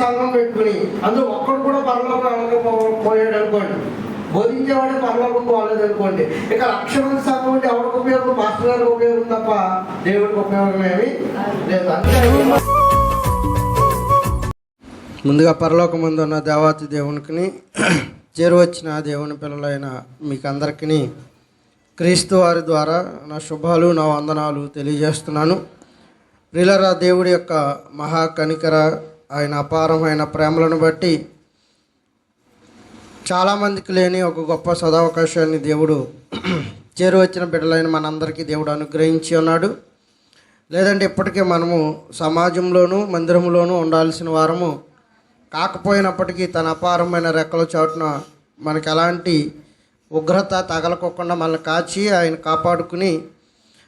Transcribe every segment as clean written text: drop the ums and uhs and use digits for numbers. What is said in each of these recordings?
సంఘం పెట్టుకుని అందులో ఒక్కడు కూడా పరలోకం పోయాడు అనుకోండి, బోధించేవాడే పరలోకం పోలేదు అనుకోండి, ఇక 1,00,000 మంది సంఘం ఉంటే ఎవరికి ఉపయోగం? మాస్టర్ గారికి ఉపయోగం తప్ప దేవుడికి ఉపయోగం ఏమి లేదు. అంతే. ముందుగా పరలోకమందు ఉన్న దేవాతి దేవునికి చేరువచ్చిన దేవుని పిల్లలైన మీకు అందరికీ క్రీస్తు వారి ద్వారా నా శుభాలు, నా వందనాలు తెలియజేస్తున్నాను. ప్రియులారా, దేవుడి యొక్క మహాకనికర, ఆయన అపారమైన ప్రేమలను బట్టి చాలామందికి లేని ఒక గొప్ప సదావకాశాన్ని దేవుడు చేరువచ్చిన బిడ్డలైన మనందరికీ దేవుడు అనుగ్రహించి ఉన్నాడు. లేదంటే ఇప్పటికే మనము సమాజంలోనూ మందిరంలోనూ ఉండాల్సిన వారము కాకపోయినప్పటికీ తన అపారమైన రెక్కల చాటున మనకు ఎలాంటి ఉగ్రత తగలకోకుండా మనల్ని కాచి ఆయన కాపాడుకుని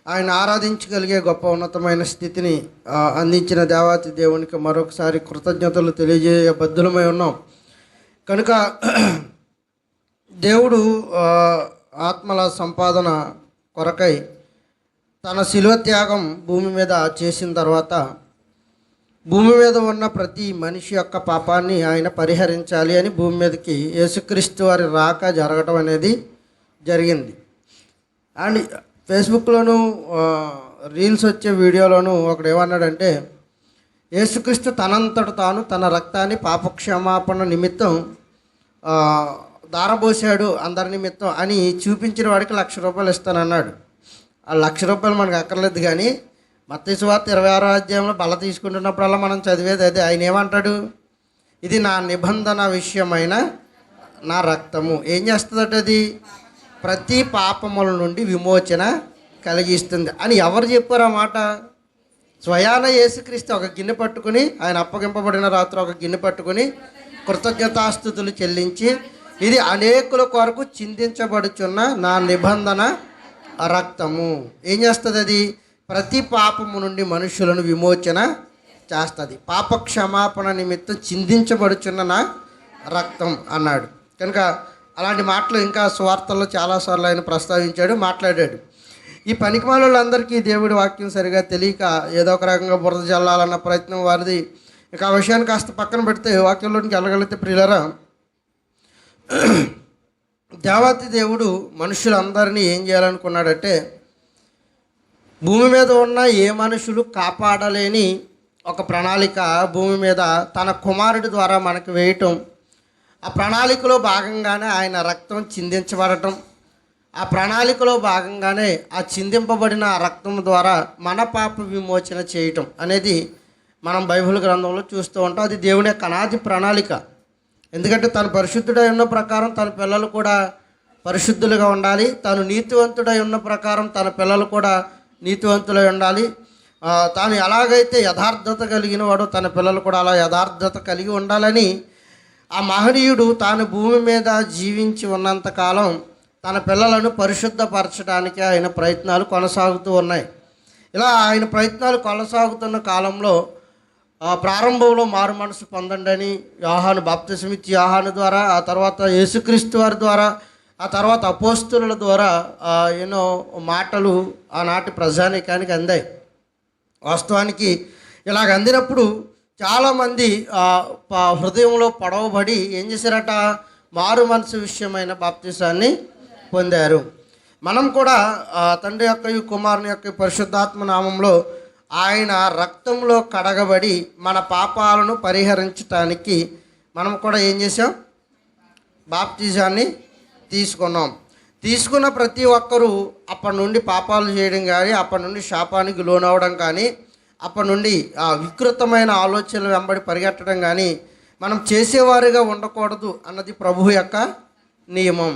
ఆయన ఆరాధించగలిగే గొప్ప ఉన్నతమైన స్థితిని అందించిన దేవాతి దేవునికి మరొకసారి కృతజ్ఞతలు తెలియజేయ బద్దులమై ఉన్నాం. కనుక దేవుడు ఆత్మల సంపాదన కొరకై తన శిలువ త్యాగం భూమి మీద చేసిన తర్వాత భూమి మీద ఉన్న ప్రతి మనిషి యొక్క పాపాన్ని ఆయన పరిహరించాలి అని భూమి మీదకి యేసుక్రీస్తు వారి రాక జరగటం అనేది జరిగింది. అండ్ ఫేస్బుక్లోను రీల్స్ వచ్చే వీడియోలోను ఒకడు ఏమన్నాడంటే, యేసుక్రీస్తు తనంతట తాను తన రక్తాన్ని పాపక్షమాపణ నిమిత్తం దారబోసాడు అందరి నిమిత్తం అని చూపించిన వాడికి ₹1,00,000 ఇస్తానన్నాడు. ఆ ₹1,00,000 మనకు అక్కర్లేదు. కానీ మత్తయి సువార్త 26వ అధ్యాయంలో బల్ల తీసుకుంటున్నప్పుడల్లా మనం చదివేది అదే. ఆయన ఏమంటాడు? ఇది నా నిబంధన విషయమైన నా రక్తము. ఏం చేస్తుందట? అది ప్రతి పాపముల నుండి విమోచన కలిగిస్తుంది అని ఎవరు చెప్పారు ఆ మాట? స్వయాన యేసుక్రీస్తు ఒక గిన్నె పట్టుకుని, ఆయన అప్పగింపబడిన రాత్రి ఒక గిన్నె పట్టుకుని కృతజ్ఞతాస్తుతులు చెల్లించి, ఇది అనేకుల కొరకు చిందించబడుచున్న నా నిబంధన రక్తము. ఏం చేస్తుంది అది? ప్రతి పాపము నుండి మనుషులను విమోచన చేస్తుంది. పాప క్షమాపణ నిమిత్తం చిందించబడుచున్న నా రక్తం అన్నాడు. కనుక అలాంటి మాటలు ఇంకా సువార్తల్లో చాలాసార్లు ఆయన ప్రస్తావించాడు, మాట్లాడాడు. ఈ పనికిమాలందరికీ దేవుడి వాక్యం సరిగా తెలియక ఏదో ఒక రకంగా బురద జల్లాలన్న ప్రయత్నం వారిది. ఇక ఆ విషయాన్ని కాస్త పక్కన పెడితే వాక్యంలోనికి వెళ్ళగలిగితే, ప్రియులరా, దేవాతి దేవుడు మనుషులందరినీ ఏం చేయాలనుకున్నాడంటే, భూమి మీద ఉన్న ఏ మనుషులు కాపాడలేని ఒక ప్రణాళిక భూమి మీద తన కుమారుడి ద్వారా మనకు వేయటం, ఆ ప్రణాళికలో భాగంగానే ఆయన రక్తం చిందించబడటం, ఆ ప్రణాళికలో భాగంగానే ఆ చిందింపబడిన రక్తం ద్వారా మన పాప విమోచన చేయటం అనేది మనం బైబిల్ గ్రంథంలో చూస్తూ ఉంటాం. అది దేవుని యొక్క అనాది ప్రణాళిక. ఎందుకంటే తను పరిశుద్ధుడై ఉన్న ప్రకారం తన పిల్లలు కూడా పరిశుద్ధులుగా ఉండాలి. తాను నీతివంతుడై ఉన్న ప్రకారం తన పిల్లలు కూడా నీతివంతులై ఉండాలి. తాను ఎలాగైతే యథార్థత కలిగిన వాడు తన పిల్లలు కూడా అలా యథార్థత కలిగి ఉండాలని ఆ మహనీయుడు తాను భూమి మీద జీవించి ఉన్నంతకాలం తన పిల్లలను పరిశుద్ధపరచడానికి ఆయన ప్రయత్నాలు కొనసాగుతూ ఉన్నాయి. ఇలా ఆయన ప్రయత్నాలు కొనసాగుతున్న కాలంలో ప్రారంభంలో మారు మనసు పొందండి అని యోహాను బాప్తిసం ఇచ్చి యోహాను ద్వారా, ఆ తర్వాత యేసుక్రీస్తు వారి ద్వారా, ఆ తర్వాత అపోస్తుల ద్వారా ఎన్నో మాటలు ఆనాటి ప్రజానీకానికి అందాయి. వాస్తవానికి ఇలాగ అందినప్పుడు చాలామంది హృదయంలో పొడవబడి ఏం చేశారట? మారు మనసు విషయమైన బాప్తిసాన్ని పొందారు. మనం కూడా తండ్రి యొక్క కుమారుని యొక్క పరిశుద్ధాత్మ నామంలో ఆయన రక్తంలో కడగబడి మన పాపాలను పరిహరించటానికి మనం కూడా ఏం చేసాం? బాప్తిజాన్ని తీసుకున్నాం. తీసుకున్న ప్రతి ఒక్కరూ అప్పటి నుండి పాపాలు చేయడం కానీ, అప్పటి నుండి శాపానికి లోనవడం కానీ, అప్పటి నుండి వికృతమైన ఆలోచనలు వెంబడి పరిగెట్టడం కానీ మనం చేసేవారుగా ఉండకూడదు అన్నది ప్రభువు యొక్క నియమం.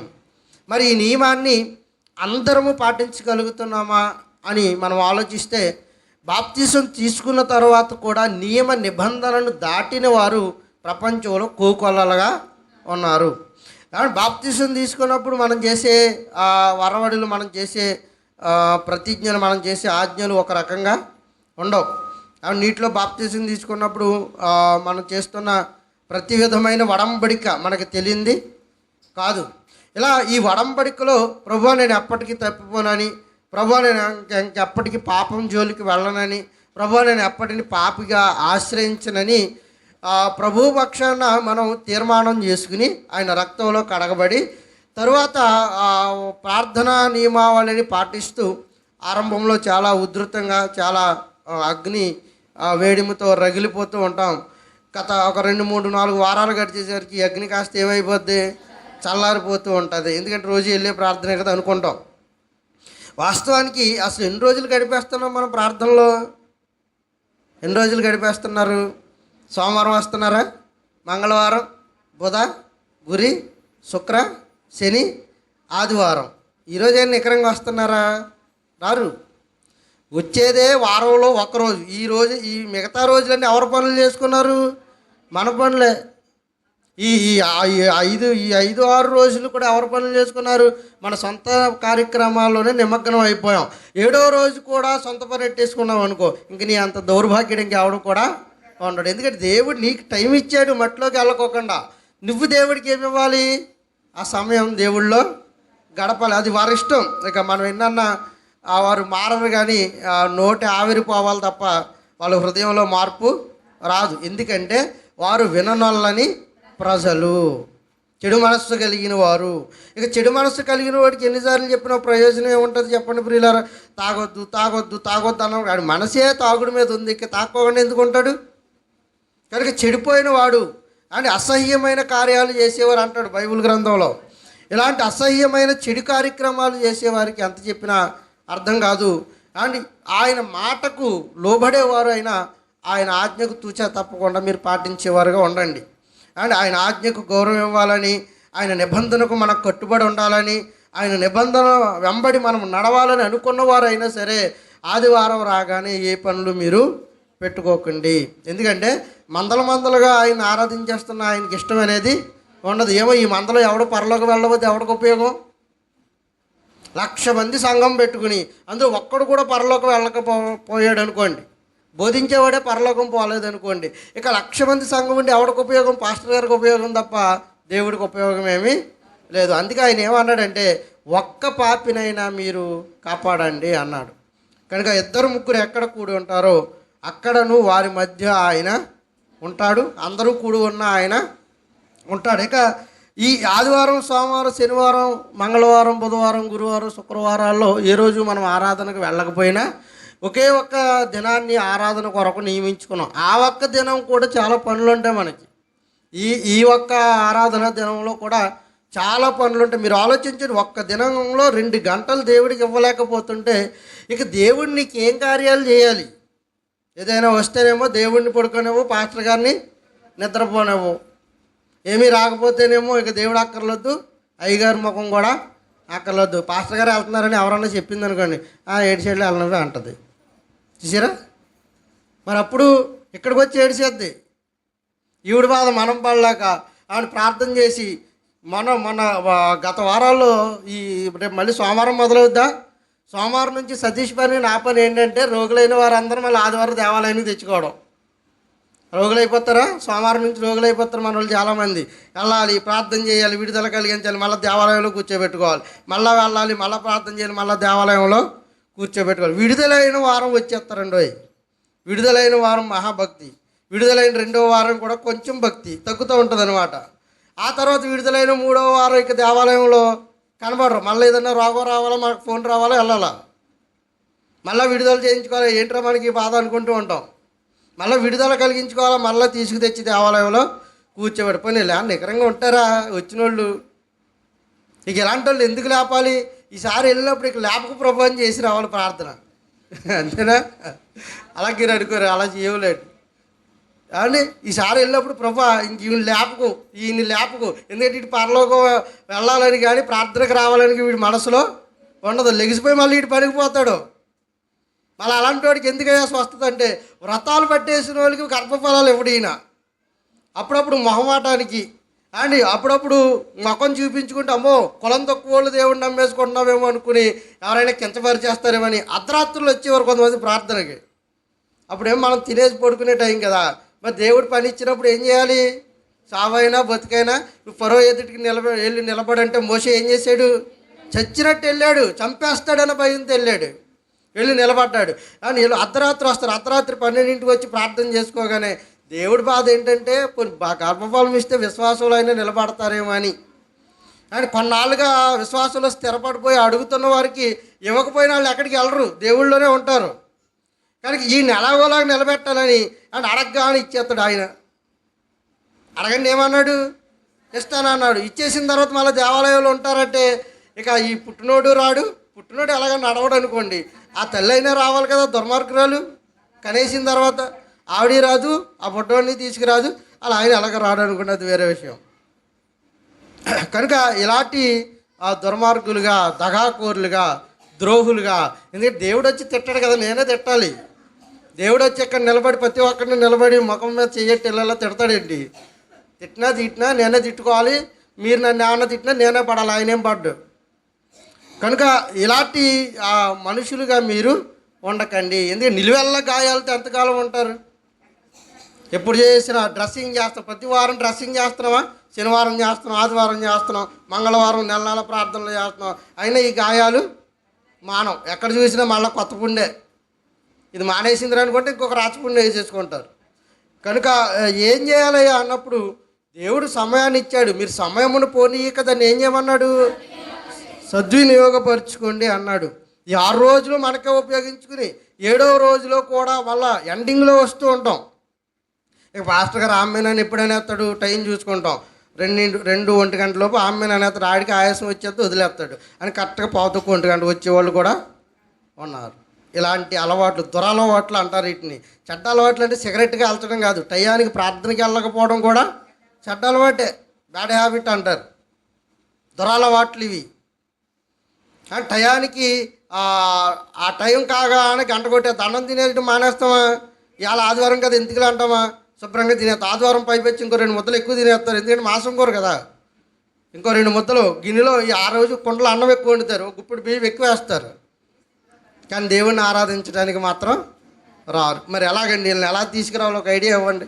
మరి ఈ నియమాన్ని అందరము పాటించగలుగుతున్నామా అని మనం ఆలోచిస్తే, బాప్తిసం తీసుకున్న తర్వాత కూడా నియమ నిబంధనలను దాటిన వారు ప్రపంచంలో కోకొల్లలుగా ఉన్నారు. కాబట్టి బాప్తిసం తీసుకున్నప్పుడు మనం చేసే వరవడులు, మనం చేసే ప్రతిజ్ఞలు, మనం చేసే ఆజ్ఞలు ఒక రకంగా ఉండవు. నీటిలో బాప్తిసం తీసుకున్నప్పుడు మనం చేస్తున్న ప్రతి విధమైన వడంబడిక మనకు తెలియంది కాదు. ఇలా ఈ వడంబడికలో ప్రభువా నేను ఎప్పటికీ తప్పిపోనని, ప్రభువా నేను ఇంకెప్పటికీ పాపం జోలికి వెళ్ళనని, ప్రభువా నేను ఎప్పటిని పాపిగా ఆశ్రయించనని ప్రభు పక్షాన మనం తీర్మానం చేసుకుని ఆయన రక్తంలో కడగబడి తరువాత ప్రార్థనా నియమావళిని పాటిస్తూ ఆరంభంలో చాలా ఉధృతంగా చాలా అగ్ని వేడిమితో రగిలిపోతూ ఉంటాం. గత ఒక 2, 3, 4 వారాలు గడిచేసరికి అగ్ని కాస్త ఏమైపోద్ది, చల్లారిపోతూ ఉంటుంది. ఎందుకంటే రోజు వెళ్ళే ప్రార్థనే కదా అనుకుంటాం. వాస్తవానికి అసలు ఎన్ని రోజులు గడిపేస్తున్నాం మనం ప్రార్థనలో? ఎన్ని రోజులు గడిపేస్తున్నారు? సోమవారం వస్తున్నారా? మంగళవారం, బుధ, గురి, శుక్ర, శని, ఆదివారం. ఈరోజు ఏం నికరంగా వస్తున్నారా? రారు. వచ్చేదే వారంలో ఒక్కరోజు. ఈ మిగతా రోజులన్నీ ఎవరి పనులు చేసుకున్నారు? మన పనులే. ఈ 5-6 రోజులు కూడా ఎవరి పనులు చేసుకున్నారు? మన సొంత కార్యక్రమాల్లోనే నిమగ్నం అయిపోయాం. 7వ రోజు కూడా సొంత పని ఎట్టేసుకున్నాం అనుకో, ఇంక నీ అంత దౌర్భాగ్యం ఇంకెవడం కూడా ఉండడు. ఎందుకంటే దేవుడు నీకు టైం ఇచ్చాడు మట్టిలోకి వెళ్ళకోకుండా. నువ్వు దేవుడికి ఏమి ఇవ్వాలి? ఆ సమయం దేవుళ్ళో గడపాలి. అది వారి ఇష్టం. ఇక మనం ఎన్నన్నా వారు మారరు, కానీ నోటి ఆవిరిపోవాలి తప్ప వాళ్ళ హృదయంలో మార్పు రాదు. ఎందుకంటే వారు విననొల్లని ప్రజలు, చెడు మనస్సు కలిగిన వారు. ఇక చెడు మనస్సు కలిగిన వాడికి ఎన్నిసార్లు చెప్పినా ప్రయోజనం ఏముంటుంది చెప్పండి ప్రియులారా? తాగొద్దు తాగొద్దు తాగొద్దు అన్న వాడి మనసే తాగుడు మీద ఉంది, ఇక తాక్కోకుండా ఎందుకు ఉంటాడు? కనుక చెడిపోయిన వాడు అని అసహ్యమైన కార్యాలు చేసేవారు అంటాడు బైబిల్ గ్రంథంలో. ఇలాంటి అసహ్యమైన చెడు కార్యక్రమాలు చేసేవారికి ఎంత చెప్పినా అర్థం కాదు. అండ్ ఆయన మాటకు లోబడేవారు అయినా ఆయన ఆజ్ఞకు తూచా తప్పకుండా మీరు పాటించేవారుగా ఉండండి. అండ్ ఆయన ఆజ్ఞకు గౌరవం ఇవ్వాలని, ఆయన నిబంధనకు మనకు కట్టుబడి ఉండాలని, ఆయన నిబంధన వెంబడి మనం నడవాలని అనుకున్నవారైనా సరే ఆదివారం రాగానే ఏ పనులు మీరు పెట్టుకోకండి. ఎందుకంటే మందలుగా ఆయన ఆరాధించేస్తున్న ఆయనకి ఇష్టం అనేది ఉండదు. ఏమో ఈ మందలో ఎవడు పరలోకి వెళ్ళబోతే ఎవడికి ఉపయోగం? 1,00,000 మంది సంఘం పెట్టుకుని అందులో ఒక్కడు కూడా పరలోకం వెళ్ళకపోయాడు అనుకోండి, బోధించేవాడే పరలోకం పోలేదనుకోండి, ఇక 1,00,000 మంది సంఘం ఉండి ఎవడికి ఉపయోగం? పాస్టర్ గారికి ఉపయోగం తప్ప దేవుడికి ఉపయోగం ఏమీ లేదు. అందుకే ఆయన ఏమన్నాడంటే ఒక్క పాపినైనా మీరు కాపాడండి అన్నాడు. కనుక 2-3 ఎక్కడ కూడి ఉంటారో అక్కడను వారి మధ్య ఆయన ఉంటాడు. అందరూ కూడి ఉన్న ఆయన ఉంటాడు. ఇక ఈ ఆదివారం, సోమవారం, శనివారం, మంగళవారం, బుధవారం, గురువారం, శుక్రవారాల్లో ఏ రోజు మనం ఆరాధనకు వెళ్ళకపోయినా ఒకే ఒక్క దినాన్ని ఆరాధన కొరకు నియమించుకున్నాం. ఆ ఒక్క దినం కూడా చాలా పనులు ఉంటాయి మనకి. ఈ ఒక్క ఆరాధన దినంలో కూడా చాలా పనులు ఉంటాయి. మీరు ఆలోచించండి, ఒక్క దినంలో 2 గంటలు దేవుడికి ఇవ్వలేకపోతుంటే ఇక దేవుడు నీకు ఏం కార్యాలు చేయాలి? ఏదైనా వస్తేనేమో దేవుడిని పడుకోనేమో, పాస్టర్ గారిని నిద్రపోనేమో, ఏమీ రాకపోతేనేమో ఇక దేవుడు అక్కర్లొద్దు, అయ్యగారి ముఖం కూడా అక్కర్లొద్దు. పాస్టర్ గారు వెళ్తున్నారని ఎవరన్నా చెప్పింది అనుకోండి, 7 సైడ్లు వెళ్ళనవే అంటుంది. చూసారా? మరి అప్పుడు ఇక్కడికి వచ్చి ఏడిసేద్ది. ఈవిడ బాధ మనం పడలేక ఆవిడ ప్రార్థన చేసి మన గత వారాల్లో రేపు మళ్ళీ సోమవారం మొదలవుద్దా? సోమవారం నుంచి సతీష్ పని, నా పని ఏంటంటే రోగులైన వారందరూ మళ్ళీ ఆదివారం దేవాలయానికి తెచ్చుకోవడం. రోగులైపోతారా? సోమవారం నుంచి రోగులైపోతారు మన వాళ్ళు చాలామంది. వెళ్ళాలి, ప్రార్థన చేయాలి, విడుదల కలిగించాలి, మళ్ళీ దేవాలయంలో కూర్చోబెట్టుకోవాలి, మళ్ళీ వెళ్ళాలి, మళ్ళీ ప్రార్థన చేయాలి, మళ్ళీ దేవాలయంలో కూర్చోబెట్టుకోవాలి. విడుదలైన వారం వచ్చేస్తారండి. విడుదలైన వారం మహాభక్తి, విడుదలైన 2వ వారం కూడా కొంచెం భక్తి తగ్గుతూ ఉంటుంది అనమాట. ఆ తర్వాత విడుదలైన 3వ వారం ఇక దేవాలయంలో కనబడరు. మళ్ళీ ఏదన్నా రోగం రావాలా, మనకు ఫోన్ రావాలా, వెళ్ళాలా, మళ్ళీ విడుదల చేయించుకోవాలి. ఏంట్రా మనకి బాధ అనుకుంటూ ఉంటాం. మళ్ళీ విడుదల కలిగించుకోవాలా, మళ్ళీ తీసుకు తెచ్చి దేవాలయంలో కూర్చోబెట్టుకొని నికరంగా ఉంటారా వచ్చిన వాళ్ళు? ఇక ఇలాంటి వాళ్ళు ఎందుకు లేపాలి? ఈసారి వెళ్ళినప్పుడు ఇక లేపకు ప్రభు అని చేసి రావాలి ప్రార్థన, అంతేనా? అలా మీరు అనుకోరు, అలా చేయలేడు. కానీ ఈసారి వెళ్ళినప్పుడు ప్రభు ఇంక ఈయన లేపకు, ఎందుకంటే ఇటు పరలోకం వెళ్ళాలని కానీ ప్రార్థనకు రావాలని వీడి మనసులో ఉండదు. లెగిసిపోయి మళ్ళీ ఇటు పనికి పోతాడు. మళ్ళీ అలాంటి వాడికి ఎందుకయ్యా స్వస్థత అంటే, వ్రతాలు పట్టేసిన వాళ్ళకి గర్భఫలాలు ఇవ్వడు ఈయన. అప్పుడప్పుడు మొహమాటానికి అండి, అప్పుడప్పుడు ముఖం చూపించుకుంటే అమ్మో కులం తక్కువ వాళ్ళు దేవుడిని నమ్మేసుకుంటున్నామేమో అనుకుని ఎవరైనా కించపరిచేస్తారేమని అర్ధరాత్రులు వచ్చేవారు కొంతమంది ప్రార్థనకి. అప్పుడేమో మనం తినేసి పడుకునే టైం కదా. మరి దేవుడు పని ఇచ్చినప్పుడు ఏం చేయాలి? సావైనా బతికైనా ఫరో ఎదుటికి వెళ్ళి నిలబడంటే మోషే ఏం చేశాడు? చచ్చినట్టు వెళ్ళాడు, చంపేస్తాడని భయంతో వెళ్ళాడు, వెళ్ళి నిలబడ్డాడు. అని వీళ్ళు అర్ధరాత్రి వస్తారు. అర్ధరాత్రి 12ంటికి వచ్చి ప్రార్థన చేసుకోగానే దేవుడి బాధ ఏంటంటే గర్భఫలం ఇస్తే విశ్వాసంలో అయినా నిలబడతారేమో అని. అండ్ కొన్నాళ్ళుగా విశ్వాసంలో స్థిరపడిపోయి అడుగుతున్న వారికి ఇవ్వకపోయిన వాళ్ళు ఎక్కడికి వెళ్ళరు, దేవుళ్ళలోనే ఉంటారు. కానీ ఈ ఎలాగోలాగా నిలబెట్టాలని అండ్ అడగగానే ఇచ్చేస్తాడు ఆయన. అడగండి ఏమన్నాడు, ఇస్తానన్నాడు. ఇచ్చేసిన తర్వాత మళ్ళీ దేవాలయంలో ఉంటారంటే ఇక ఈ పుట్టినోడు రాడు. పుట్టినోడు ఎలాగ నడవడు అనుకోండి, ఆ తల్లి అయినా రావాలి కదా, దుర్మార్గురాలు కనేసిన తర్వాత ఆవిడ రాదు, ఆ బుడ్డోడిని తీసుకురాదు, అలా ఆయన ఎలాగ రాడు అనుకోండి, అది వేరే విషయం. కనుక ఇలాంటి దుర్మార్గులుగా, దగాకోరులుగా, ద్రోహులుగా, ఎందుకంటే దేవుడు వచ్చి తిట్టాడు కదా, నేనే తిట్టాలి. దేవుడు వచ్చి ఇక్కడ నిలబడి ప్రతి ఒక్కరిని నిలబడి ముఖం మీద చెయ్యట్టి ఇళ్ళల్లో తిడతాడేంటి? తిట్టినా నేనే తిట్టుకోవాలి, మీరు నన్ను ఏమన్నా తిట్టినా నేనే పడాలి, ఆయనేం పడ్డు. కనుక ఇలాంటి మనుషులుగా మీరు ఉండకండి. ఎందుకంటే నిలువెల్ల గాయాలతో ఎంతకాలం ఉంటారు? ఎప్పుడు చేసినా డ్రెస్సింగ్ చేస్తాం, ప్రతి వారం డ్రెస్సింగ్ చేస్తున్నామా? శనివారం చేస్తున్నాం, ఆదివారం చేస్తున్నాం, మంగళవారం నెల నెల ప్రార్థనలు చేస్తున్నాం, అయినా ఈ గాయాలు మానం. ఎక్కడ చూసినా మళ్ళీ కొత్త పుండే. ఇది మానేసింది అనుకుంటే ఇంకొక రాచపుండే వేసేసుకుంటారు. కనుక ఏం చేయాలి అన్నప్పుడు దేవుడు సమయాన్ని ఇచ్చాడు, మీరు సమయమును పోనీయక దాన్ని ఏం చేయమన్నాడు? సద్వినియోగపరుచుకోండి అన్నాడు. ఈ 6 రోజులు మనకే ఉపయోగించుకుని 7వ రోజులో కూడా మళ్ళా ఎండింగ్లో వస్తూ ఉంటాం. ఇక పాస్టర్ గారు ఆమెనని ఎప్పుడైనా ఎత్తాడు, టైం చూసుకుంటాం, 2-1 గంటలోపు ఆమెను అనేస్తాడు, ఆడికి ఆయాసం వచ్చేస్తే వదిలేస్తాడు అని కరెక్ట్గా 1:15 గంట వచ్చేవాళ్ళు కూడా ఉన్నారు. ఇలాంటి అలవాట్లు దురలవాట్లు అంటారు వీటిని. చెడ్డ అలవాట్లు అంటే సిగరెట్గా వెళ్చడం కాదు, టయానికి ప్రార్థనకి వెళ్ళకపోవడం కూడా చెడ్డ అలవాటే, బ్యాడ్ హ్యాబిట్ అంటారు. దురలవాట్లు ఇవి. టయానికి ఆ టైం కాగానే గంట కొట్టేది. అన్నం తినేది మానేస్తామా? ఇవాళ ఆదివారం కదా ఎందుకులే అంటామా? శుభ్రంగా తినేస్తాం. ఆదివారం పైపెచ్చి ఇంకో 2 ముద్దలు ఎక్కువ తినేస్తారు, ఎందుకంటే మాంసం కూర కదా. ఇంకో 2 ముద్దలు గిన్నెలో ఆ రోజు కుండలో అన్నం ఎక్కువ వండుతారు, గుప్పుడు బియ్యం ఎక్కువ వేస్తారు. కానీ దేవుణ్ణి ఆరాధించడానికి మాత్రం రారు. మరి ఎలాగండి వీళ్ళని ఎలా తీసుకురావాలో ఒక ఐడియా ఇవ్వండి,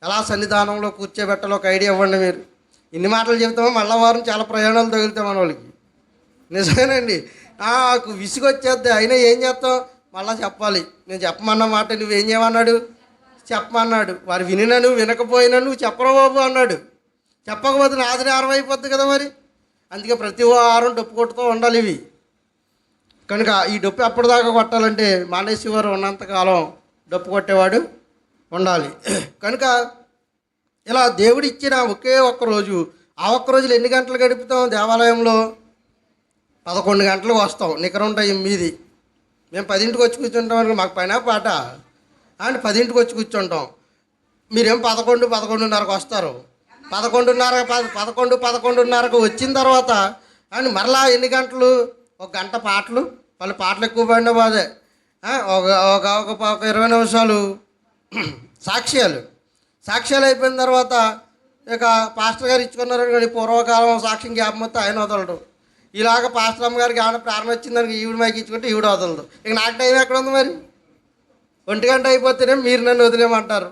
ఎలా సన్నిధానంలో కూర్చోబెట్టాలో ఒక ఐడియా ఇవ్వండి. మీరు ఇన్ని మాటలు చెబుతామో మళ్ళా వారం చాలా ప్రయాణాలు తగులుతాం మన వాళ్ళకి. నిజమేనండి, నాకు విసుగొచ్చేద్ది, అయినా ఏం చేస్తాం, మళ్ళీ చెప్పాలి. నేను చెప్పమన్న మాట నువ్వేం చేయమన్నాడు? చెప్పమన్నాడు. వారు వినినా నువ్వు వినకపోయినా నువ్వు చెప్పరా బాబు అన్నాడు. చెప్పకపోతే నాది నేరం అయిపోద్ది కదా మరి. అందుకే ప్రతి వారం డప్పు కొట్టుతూ ఉండాలి ఇవి. కనుక ఈ డప్పు ఎప్పటిదాకా కొట్టాలంటే మానేశ్వరు ఉన్నంతకాలం డప్పు కొట్టేవాడు ఉండాలి. కనుక ఇలా దేవుడు ఇచ్చిన ఒకే ఒక్క రోజు, ఆ ఒక్క రోజులు ఎన్ని గంటలు గడుపుతాం దేవాలయంలో? 11 గంటలకు వస్తాం, నికరుంటాయి 8. మేము 10ంటికి వచ్చి కూర్చుంటాం అనుకో, మాకు పైన పాట అని 10ంటికి వచ్చి కూర్చుంటాం. మీరేం 11-11:30కు వస్తారు. 11:30కు వచ్చిన తర్వాత అని మరలా ఎన్ని గంటలు? 1 గంట పాటలు, వాళ్ళు పాటలు ఎక్కువ పడిన బాధే. ఒక 20 నిమిషాలు సాక్ష్యాలు అయిపోయిన తర్వాత ఇక పాస్టర్ గారు ఇచ్చుకున్నారు కానీ పూర్వకాలం సాక్ష్యం జ్ఞాపకం ఆయన వదలడు. ఇలాగ పాస్టర్ అమ్మ గారికి ఏమైనా ప్రారంభం వచ్చిందానికి ఈవిడ మైకి ఇచ్చుకుంటే ఈవిడ వదలదు. ఇక నాకు టైం ఎక్కడ ఉంది మరి? 1 గంట అయిపోతేనే మీరు నన్ను వదిలేమంటారు.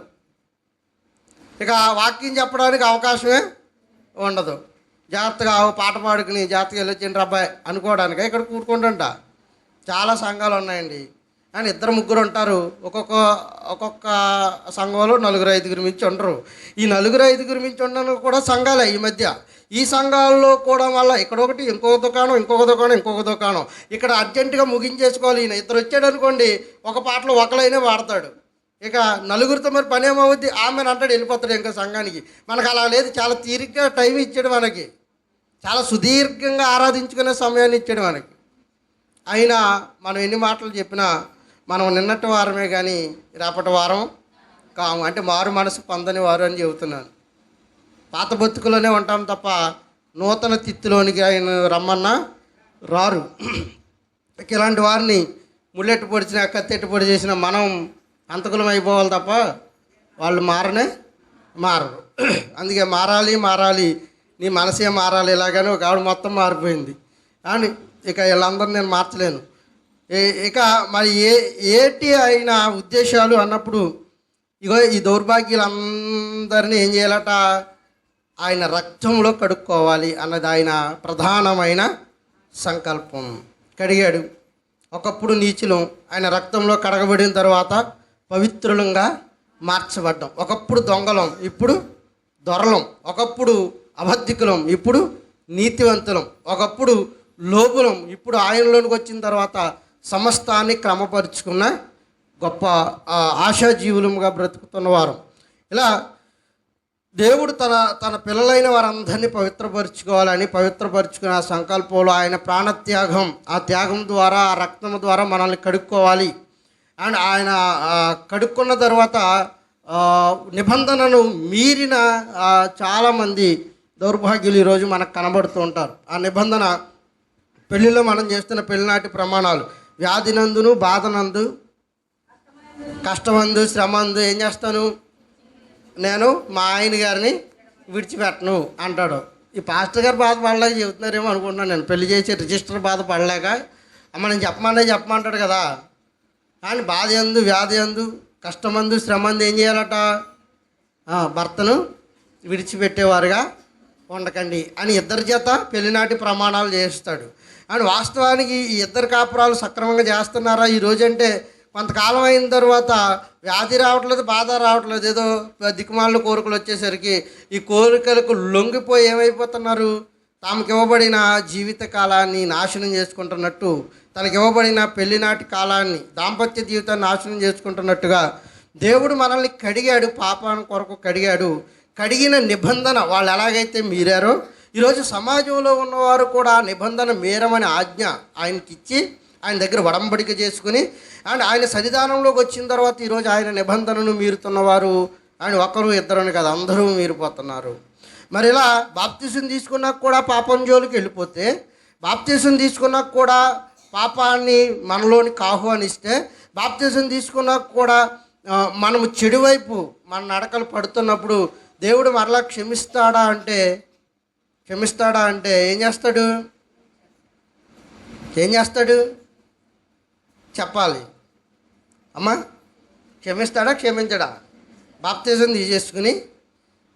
ఇక వాక్యం చెప్పడానికి అవకాశమే ఉండదు. జాగ్రత్తగా పాట పాడుకుని జాగ్రత్తగా వెళ్ళొచ్చిండ్రు అబ్బాయి అనుకోవడానికి ఇక్కడ కూడుకుంటుంట. చాలా సంఘాలు ఉన్నాయండి, అని 2-3 ఉంటారు. ఒక్కొక్క సంఘంలో 4-5 మించి ఉండరు. ఈ 4-5 మించి ఉండడానికి కూడా సంఘాలే ఈ మధ్య. ఈ సంఘాల్లో కూడా మళ్ళీ ఇక్కడొకటి, ఇంకొక దుకాణం. ఇక్కడ అర్జెంటుగా ముగించేసుకోవాలి. ఈయన 2 వచ్చాడు అనుకోండి, ఒక పాటలో ఒకలైనా వాడతాడు. ఇక 4తో మరి పని ఏమవుద్ది? ఆమెను అంటాడు, వెళ్ళిపోతాడు ఇంకా సంఘానికి. మనకు అలా లేదు, చాలా తీరిగ్గా టైం ఇచ్చాడు మనకి, చాలా సుదీర్ఘంగా ఆరాధించుకునే సమయాన్ని ఇచ్చాడు మనకి. అయినా మనం ఎన్ని మాటలు చెప్పినా మనం నిన్నటి వారమే కానీ రేపటి వారం కాము. అంటే మారు మనసు పొందని వారు అని చెబుతున్నాను. పాత బతుకులోనే ఉంటాం తప్ప నూతన తిత్తిలోనికి ఆయన రమ్మన్నా రారు. ఇలాంటి వారిని ముళ్ళెట్టు పొడిచిన కత్తెట్టు పొడి చేసిన మనం అంతకులం అయిపోవాలి తప్ప వాళ్ళు మారరు. అందుకే మారాలి, నీ మనసే మారాలి. ఇలాగని ఒక ఆవిడ మొత్తం మారిపోయింది అని ఇక వీళ్ళందరూ నేను మార్చలేను. ఇక మరి ఏటి అయిన ఉద్దేశాలు అన్నప్పుడు ఇగో ఈ దౌర్భాగ్యులందరినీ ఏం చేయాలట? ఆయన రక్తంలో కడుక్కోవాలి అన్నది ఆయన ప్రధానమైన సంకల్పం. కడిగాడు. ఒకప్పుడు నీచులం, ఆయన రక్తంలో కడగబడిన తర్వాత పవిత్రులంగా మార్చబడ్డాం. ఒకప్పుడు దొంగలం, ఇప్పుడు దొరలం. ఒకప్పుడు అబద్ధికులం, ఇప్పుడు నీతివంతులం. ఒకప్పుడు లోపులం, ఇప్పుడు ఆయనలోనికి వచ్చిన తర్వాత సమస్తాన్ని క్రమపరుచుకున్న గొప్ప ఆశాజీవులముగా బ్రతుకుతున్నవారు. ఇలా దేవుడు తన పిల్లలైన వారందరినీ పవిత్రపరుచుకోవాలని పవిత్రపరుచుకున్న ఆ సంకల్పంలో ఆయన ప్రాణత్యాగం, ఆ త్యాగం ద్వారా, ఆ రక్తం ద్వారా మనల్ని కడుక్కోవాలి. అండ్ ఆయన కడుక్కున్న తర్వాత నిబంధనను మీరిన చాలామంది దౌర్భాగ్యులు ఈరోజు మనకు కనబడుతూ ఉంటారు. ఆ నిబంధన పెళ్ళిలో మనం చేస్తున్న పెళ్ళినాటి ప్రమాణాలు, వ్యాధినందును, బాధనందు, కష్టమందు, శ్రమందు ఏం చేస్తాను, నేను మా ఆయన గారిని విడిచిపెట్టను అంటాడు. ఈ పాస్టర్ గారు బాధపడలేక చెబుతున్నారేమో అనుకుంటున్నాను నేను. పెళ్లి చేసి రిజిస్టర్ బాధపడలేక అమ్మ నేను చెప్పమంటాడు కదా. కానీ బాధ ఎందు, వ్యాధి ఎందు, కష్టమందు, శ్రమందు ఏం చేయాలట, భర్తను విడిచిపెట్టేవారుగా ఉండకండి అని ఇద్దరి చేత పెళ్లినాటి ప్రమాణాలు చేస్తాడు. అండ్ వాస్తవానికి ఈ ఇద్దరు కాపురాలు సక్రమంగా చేస్తున్నారా ఈరోజు అంటే కొంతకాలం అయిన తర్వాత వ్యాధి రావట్లేదు, బాధ రావట్లేదు, ఏదో దిక్కుమాలిన కోరికలు వచ్చేసరికి ఈ కోరికలకు లొంగిపోయి ఏమైపోతున్నారు, తమకు ఇవ్వబడిన జీవిత కాలాన్ని నాశనం చేసుకుంటున్నట్టు, తనకి ఇవ్వబడిన పెళ్లినాటి కాలాన్ని, దాంపత్య జీవితాన్ని నాశనం చేసుకుంటున్నట్టుగా దేవుడు మనల్ని కడిగాడు, పాపాన్ని కొరకు కడిగాడు. కడిగిన నిబంధన వాళ్ళు ఎలాగైతే మీరారో ఈరోజు సమాజంలో ఉన్నవారు కూడా నిబంధన మీరమని ఆజ్ఞ ఆయనకి ఇచ్చి ఆయన దగ్గర వడంబడిక చేసుకుని అండ్ ఆయన సన్నిధానంలోకి వచ్చిన తర్వాత ఈరోజు ఆయన నిబంధనను మీరుతున్నవారు ఆయన ఒకరు ఇద్దరని కాదు, అందరూ మీరిపోతున్నారు. మరి ఇలా బాప్తిసం తీసుకున్నాక కూడా పాపం జోలికి వెళ్ళిపోతే, బాప్తిసం తీసుకున్నాక కూడా పాపాన్ని మనలోనికి ఆహ్వానిస్తే, బాప్తిసం తీసుకున్నాక కూడా మనము చెడువైపు మన నడకలు పడుతున్నప్పుడు దేవుడు మరలా క్షమిస్తాడా అంటే ఏం చేస్తాడు చెప్పాలి అమ్మా. క్షమిస్తాడా, క్షమించడా? బాప్తిజం తీసేసుకుని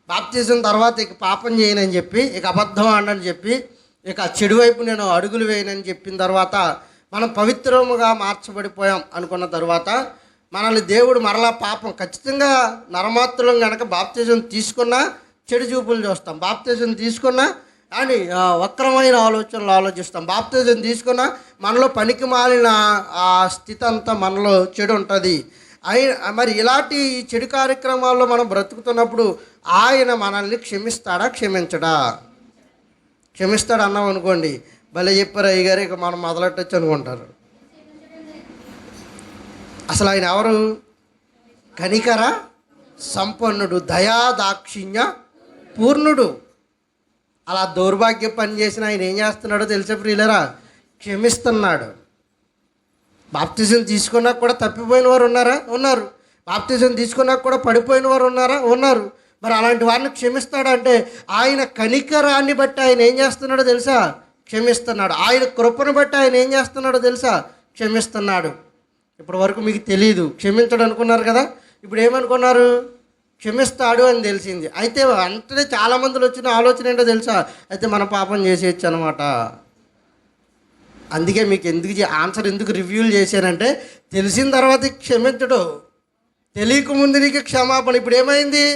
బాప్తిజం తర్వాత ఇక పాపం చేయనని చెప్పి, ఇక అబద్ధం ఆడని చెప్పి, ఇక చెడు వైపు నేను అడుగులు వేయనని చెప్పిన తర్వాత మనం పవిత్రముగా మార్చబడిపోయాం అనుకున్న తర్వాత మనల్ని దేవుడు మరలా పాపం ఖచ్చితంగా నరమాత్రులం కనుక బాప్తిజం తీసుకున్నా చెడు చూపులు చూస్తాం, బాప్తిజం తీసుకున్నా అని వక్రమైన ఆలోచనలు ఆలోచిస్తాం, బాప్తిజం తీసుకున్నా మనలో పనికి మాలిన ఆ స్థితి అంతా మనలో చెడు ఉంటుంది. మరి ఇలాంటి చెడు కార్యక్రమాల్లో మనం బ్రతుకుతున్నప్పుడు ఆయన మనల్ని క్షమిస్తాడా, క్షమించడా? క్షమిస్తాడు అన్నాం అనుకోండి, భలే చెప్పారు అయ్య గారు, ఇక మనం మొదలెట్టచ్చు అనుకుంటారు. అసలు ఆయన ఎవరు? కనికర సంపన్నుడు, దయాదాక్షిణ్య పూర్ణుడు. అలా దౌర్భాగ్య పని చేసిన ఆయన ఏం చేస్తున్నాడో తెలిసే ప్రియులరా, క్షమిస్తున్నాడు. బాప్తిజం తీసుకున్నాక కూడా తప్పిపోయిన వారు ఉన్నారు. బాప్తిజం తీసుకున్నాక కూడా పడిపోయిన వారు ఉన్నారు. మరి అలాంటి వారిని క్షమిస్తాడంటే ఆయన కనికరాన్ని బట్టి ఆయన ఏం చేస్తున్నాడో తెలుసా, క్షమిస్తున్నాడు. ఆయన కృపను బట్టి ఆయన ఏం చేస్తున్నాడో తెలుసా, క్షమిస్తున్నాడు. ఇప్పటి వరకు మీకు తెలియదు, క్షమించడు అనుకున్నారు కదా, ఇప్పుడు ఏమనుకున్నారు, క్షమిస్తాడు అని తెలిసింది. అయితే అంటే చాలామందిలో వచ్చిన ఆలోచన ఏంటో తెలుసా, అయితే మనం పాపం చేసేయచ్చు అనమాట. అందుకే మీకు ఆన్సర్ ఎందుకు రివ్యూలు చేశానంటే, తెలిసిన తర్వాత క్షమించడు, తెలియకముందు నీకు క్షమాపణ. ఇప్పుడు ఏమైంది,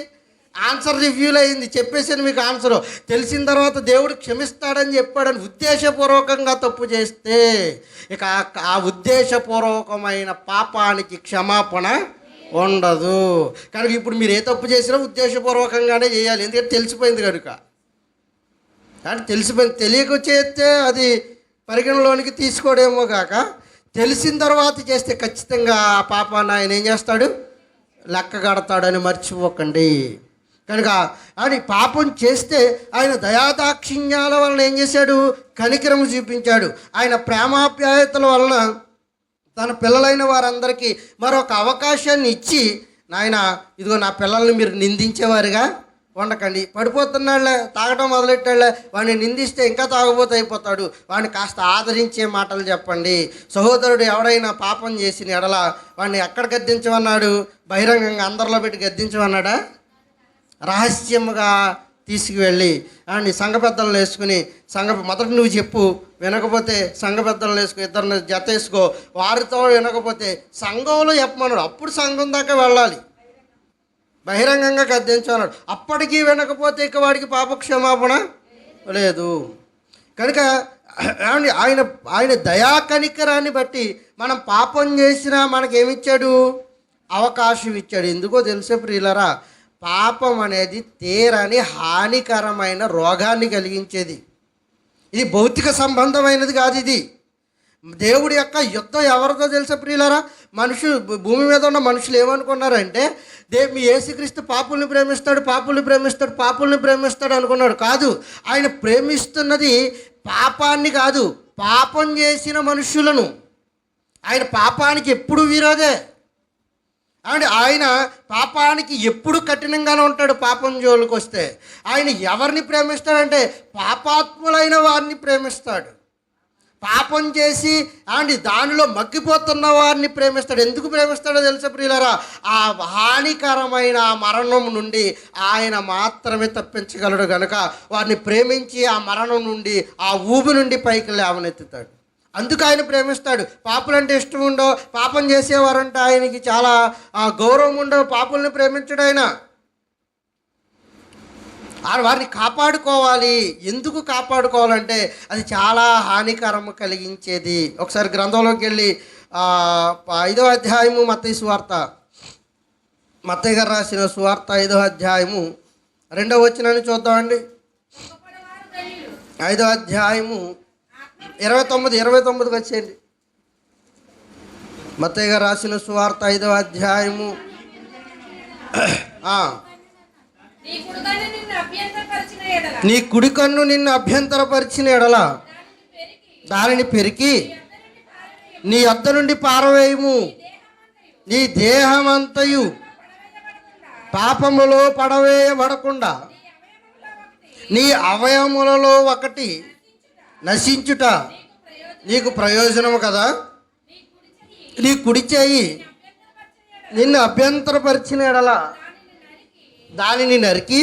ఆన్సర్ రివ్యూలు అయింది, చెప్పేసాను మీకు ఆన్సరు. తెలిసిన తర్వాత దేవుడు క్షమిస్తాడని చెప్పాడని ఉద్దేశపూర్వకంగా తప్పు చేస్తే ఇక ఆ ఉద్దేశపూర్వకమైన పాపానికి క్షమాపణ ఉండదు. కనుక ఇప్పుడు మీరు ఏ తప్పు చేసినా ఉద్దేశపూర్వకంగానే చేయాలి, ఎందుకంటే తెలిసిపోయింది కనుక. అంటే తెలిసిపోయింది, తెలియక చేస్తే అది పరిగణలోనికి తీసుకోడేమో కాక, తెలిసిన తర్వాత చేస్తే ఖచ్చితంగా ఆ పాపాన్ని ఆయన ఏం చేస్తాడు, లెక్క కడతాడని మర్చిపోకండి. కనుక అని పాపం చేస్తే ఆయన దయాదాక్షిణ్యాల వలన ఏం చేశాడు, కనికరము చూపించాడు. ఆయన ప్రేమాప్యాయతల వలన తన పిల్లలైన వారందరికీ మరొక అవకాశాన్ని ఇచ్చి, నాయన ఇదిగో నా పిల్లల్ని మీరు నిందించేవారుగా ఉండకండి. పడిపోతున్నాళ్ళే, తాగడం మొదలెట్టాళ్ళే, వాడిని నిందిస్తే ఇంకా తాగబోతూ అయిపోతాడు, వాడిని కాస్త ఆదరించే మాటలు చెప్పండి. సహోదరుడు ఎవడైనా పాపం చేసిన ఎడల వాడిని ఎక్కడ గద్దించమన్నాడు, బహిరంగంగా అందరిలో పెట్టి గద్దించమన్నాడా? రహస్యముగా తీసుకువెళ్ళి అండ్ సంఘ పెద్దలను వేసుకుని మొదట నువ్వు చెప్పు, వినకపోతే సంఘ పెద్దలను వేసుకుని ఇద్దరిని జత వేసుకో, వారితో వినకపోతే సంఘంలో చెప్పమన్నాడు. అప్పుడు సంఘం దాకా వెళ్ళాలి. బహిరంగంగా గద్దించాలన్నాడు. అప్పటికీ వినకపోతే ఇక వాడికి పాపక్షమాపణ లేదు. కనుక ఏమండి, ఆయన ఆయన దయా కనికరాన్ని బట్టి మనం పాపం చేసినా మనకేమిచ్చాడు? అవకాశం ఇచ్చాడు. ఎందుకో తెలిసే ప్రియులరా, పాపం అనేది తీరని హానికరమైన రోగాన్ని కలిగించేది. ఇది భౌతిక సంబంధమైనది కాదు. ఇది దేవుడి యొక్క యుద్ధం ఎవరితో తెలుసా ప్రియులారా? మనుషులు, భూమి మీద ఉన్న మనుషులు ఏమనుకున్నారంటే మీ యేసుక్రీస్తు పాపుల్ని ప్రేమిస్తాడు, పాపుల్ని ప్రేమిస్తాడు, పాపుల్ని ప్రేమిస్తాడు అనుకున్నాడు. కాదు, ఆయన ప్రేమిస్తున్నది పాపాన్ని కాదు, పాపం చేసిన మనుషులను. ఆయన పాపానికి ఎప్పుడు విరోధే. అంటే ఆయన పాపానికి ఎప్పుడు కఠినంగానే ఉంటాడు. పాపం జోలికి వస్తే ఆయన ఎవరిని ప్రేమిస్తాడంటే పాపాత్ములైన వారిని ప్రేమిస్తాడు. పాపం చేసి దానిలో మగ్గిపోతున్న వారిని ప్రేమిస్తాడు. ఎందుకు ప్రేమిస్తాడో తెలుసా ప్రియులారా? ఆ హానికరమైన మరణం నుండి ఆయన మాత్రమే తప్పించగలడు కనుక వారిని ప్రేమించి ఆ మరణం నుండి, ఆ ఊబి నుండి పైకి లేవనెత్తుతాడు. అందుకు ఆయన ప్రేమిస్తాడు. పాపులంటే ఇష్టం ఉండో, పాపం చేసేవారంటే ఆయనకి చాలా గౌరవం ఉండో, పాపుల్ని ప్రేమించడు ఆయన. వారిని కాపాడుకోవాలి. ఎందుకు కాపాడుకోవాలంటే అది చాలా హానికరం కలిగించేది. ఒకసారి గ్రంథంలోకి వెళ్ళి 5వ అధ్యాయము మత్తయి సువార్త, మత్తయి గారు రాసిన సువార్త 5వ అధ్యాయము 2వ వచనాన్ని చూద్దామండి. 5వ అధ్యాయము 29 వచ్చేయండి. మత్తయి గారు రాసిన సువార్త 5వ అధ్యాయము నీ కుడి కన్ను నిన్ను అభ్యంతరపరిచిన ఎడల దానిని పెరికి నీ వద్ద నుండి పారవేయము. నీ దేహమంతయు పాపములో పడవేయబడకుండా నీ అవయములలో ఒకటి నశించుట నీకు ప్రయోజనము కదా. నీ కుడి చేయి నిన్ను అభ్యంతరపరిచిన ఎడల దానిని నరికి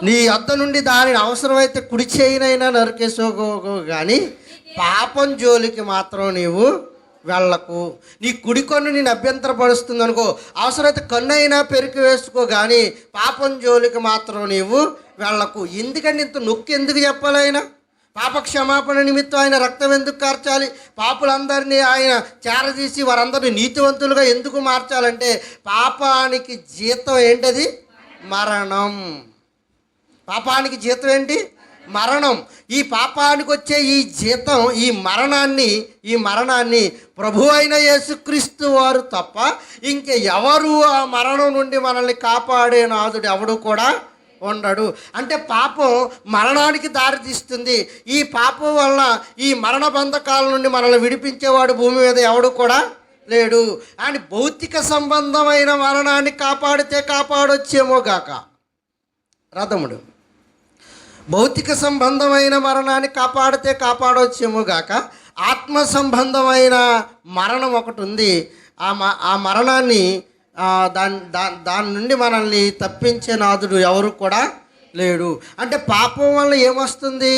నీ వద్ద నుండి దానిని అవసరమైతే కుడి చేయినైనా నరికేసుకో, కానీ పాపం జోలికి మాత్రం నీవు వెళ్ళకు. నీ కుడి కన్ను నేను అభ్యంతరపరుస్తుంది అనుకో, అవసరమైతే కన్ను అయినా పెరికి వేసుకో, కానీ పాపం జోలికి మాత్రం నీవు వెళ్ళకు. ఎందుకంటే ఇంత నొక్కి ఎందుకు చెప్పాలి? ఆయన పాప క్షమాపణ నిమిత్తం ఆయన రక్తం ఎందుకు కార్చాలి? పాపులందరినీ ఆయన చేరదీసి వారందరినీ నీతివంతులుగా ఎందుకు మార్చాలంటే పాపానికి జీతం ఏంటది? మరణం. పాపానికి జీతం ఏంటి? మరణం. ఈ పాపానికి వచ్చే ఈ జీతం, ఈ మరణాన్ని ప్రభు అయిన యేసుక్రీస్తు వారు తప్ప ఇంకెవరు ఆ మరణం నుండి మనల్ని కాపాడే నాదుడు ఎవడు కూడా ఉండడు. అంటే పాపం మరణానికి దారితీస్తుంది. ఈ పాపం వలన ఈ మరణ బంధకాల నుండి మనల్ని విడిపించేవాడు భూమి మీద ఎవడు కూడా లేడు. అని భౌతిక సంబంధమైన మరణాన్ని కాపాడితే కాపాడొచ్చేమో గాక రథముడు, భౌతిక సంబంధమైన మరణాన్ని కాపాడితే కాపాడొచ్చేమో గాక ఆత్మ సంబంధమైన మరణం ఒకటి ఉంది. ఆ మరణాన్ని దాని నుండి మనల్ని తప్పించే నాదుడు ఎవరు కూడా లేడు. అంటే పాపం వల్ల ఏమొస్తుంది?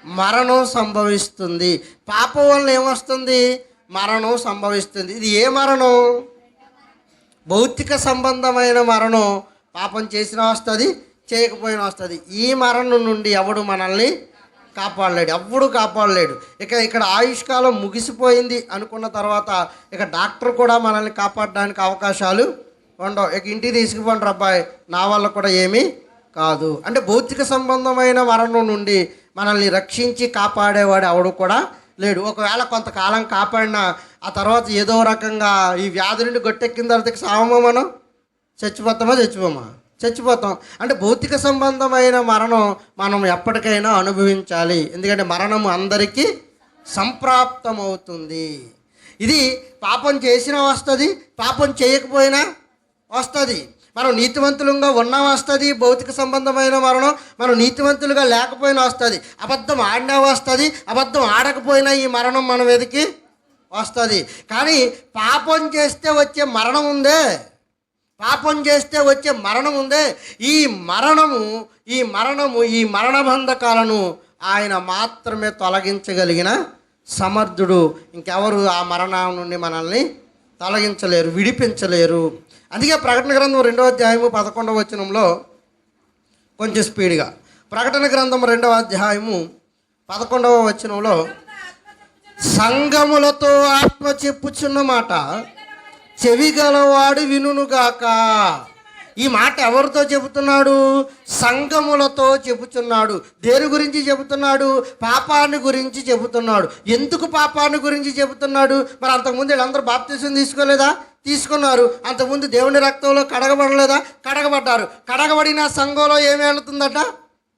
మరణం సంభవిస్తుంది. పాపం వల్ల ఏమొస్తుంది? మరణం సంభవిస్తుంది. ఇది ఏ మరణం? భౌతిక సంబంధమైన మరణం. పాపం చేసినా వస్తుంది, చేయకపోయినా వస్తుంది. ఈ మరణం నుండి ఎవడు మనల్ని కాపాడలేడు, ఎవ్వడు కాపాడలేడు. ఇక్కడ ఆయుష్కాలం ముగిసిపోయింది అనుకున్న తర్వాత ఇక డాక్టర్ కూడా మనల్ని కాపాడడానికి అవకాశాలు ఉండవు. ఇంటికి తీసుకుపోండి అబ్బాయి, నా వల్ల కూడా ఏమీ కాదు. అంటే భౌతిక సంబంధమైన మరణం నుండి మనల్ని రక్షించి కాపాడేవాడు ఎవడు కూడా లేడు. ఒకవేళ కొంతకాలం కాపాడినా ఆ తర్వాత ఏదో రకంగా ఈ వ్యాధి నుండి గట్టెక్కిన తర్వాత సామమా మనం చచ్చిపోతాం. అంటే భౌతిక సంబంధమైన మరణం మనం ఎప్పటికైనా అనుభవించాలి. ఎందుకంటే మరణం అందరికీ సంప్రాప్తమవుతుంది. ఇది పాపం చేసినా వస్తుంది, పాపం చేయకపోయినా వస్తుంది. మనం నీతివంతులుగా ఉన్నా వస్తుంది భౌతిక సంబంధమైన మరణం, మనం నీతివంతులుగా లేకపోయినా వస్తుంది. అబద్ధం ఆడినా వస్తుంది, అబద్ధం ఆడకపోయినా ఈ మరణం మన మీదకి వస్తుంది. కానీ పాపం చేస్తే వచ్చే మరణం ఉందే, పాపం చేస్తే వచ్చే మరణం ఉందే, ఈ మరణ బంధకాలను ఆయన మాత్రమే తొలగించగలిగిన సమర్థుడు. ఇంకెవరు ఆ మరణం నుండి మనల్ని తొలగించలేరు, విడిపించలేరు. అందుకే ప్రకటన గ్రంథం 2వ అధ్యాయము 11వ వచనంలో కొంచెం స్పీడ్గా, ప్రకటన గ్రంథం 2వ అధ్యాయము 11వ వచనంలో సంఘములతో ఆత్మ చెప్పుచున్న మాట చెవిగలవాడు వినుగాక. ఈ మాట ఎవరితో చెబుతున్నాడు? సంఘములతో చెబుతున్నాడు. దేని గురించి చెబుతున్నాడు? పాపాన్ని గురించి చెబుతున్నాడు. ఎందుకు పాపాన్ని గురించి చెబుతున్నాడు? మరి అంతకుముందు వీళ్ళందరూ బాప్తిసం తీసుకోలేదా? తీసుకున్నారు. అంతకుముందు దేవుని రక్తంలో కడగబడలేదా? కడగబడ్డారు. కడగబడిన సంఘంలో ఏమి వెళుతుందట?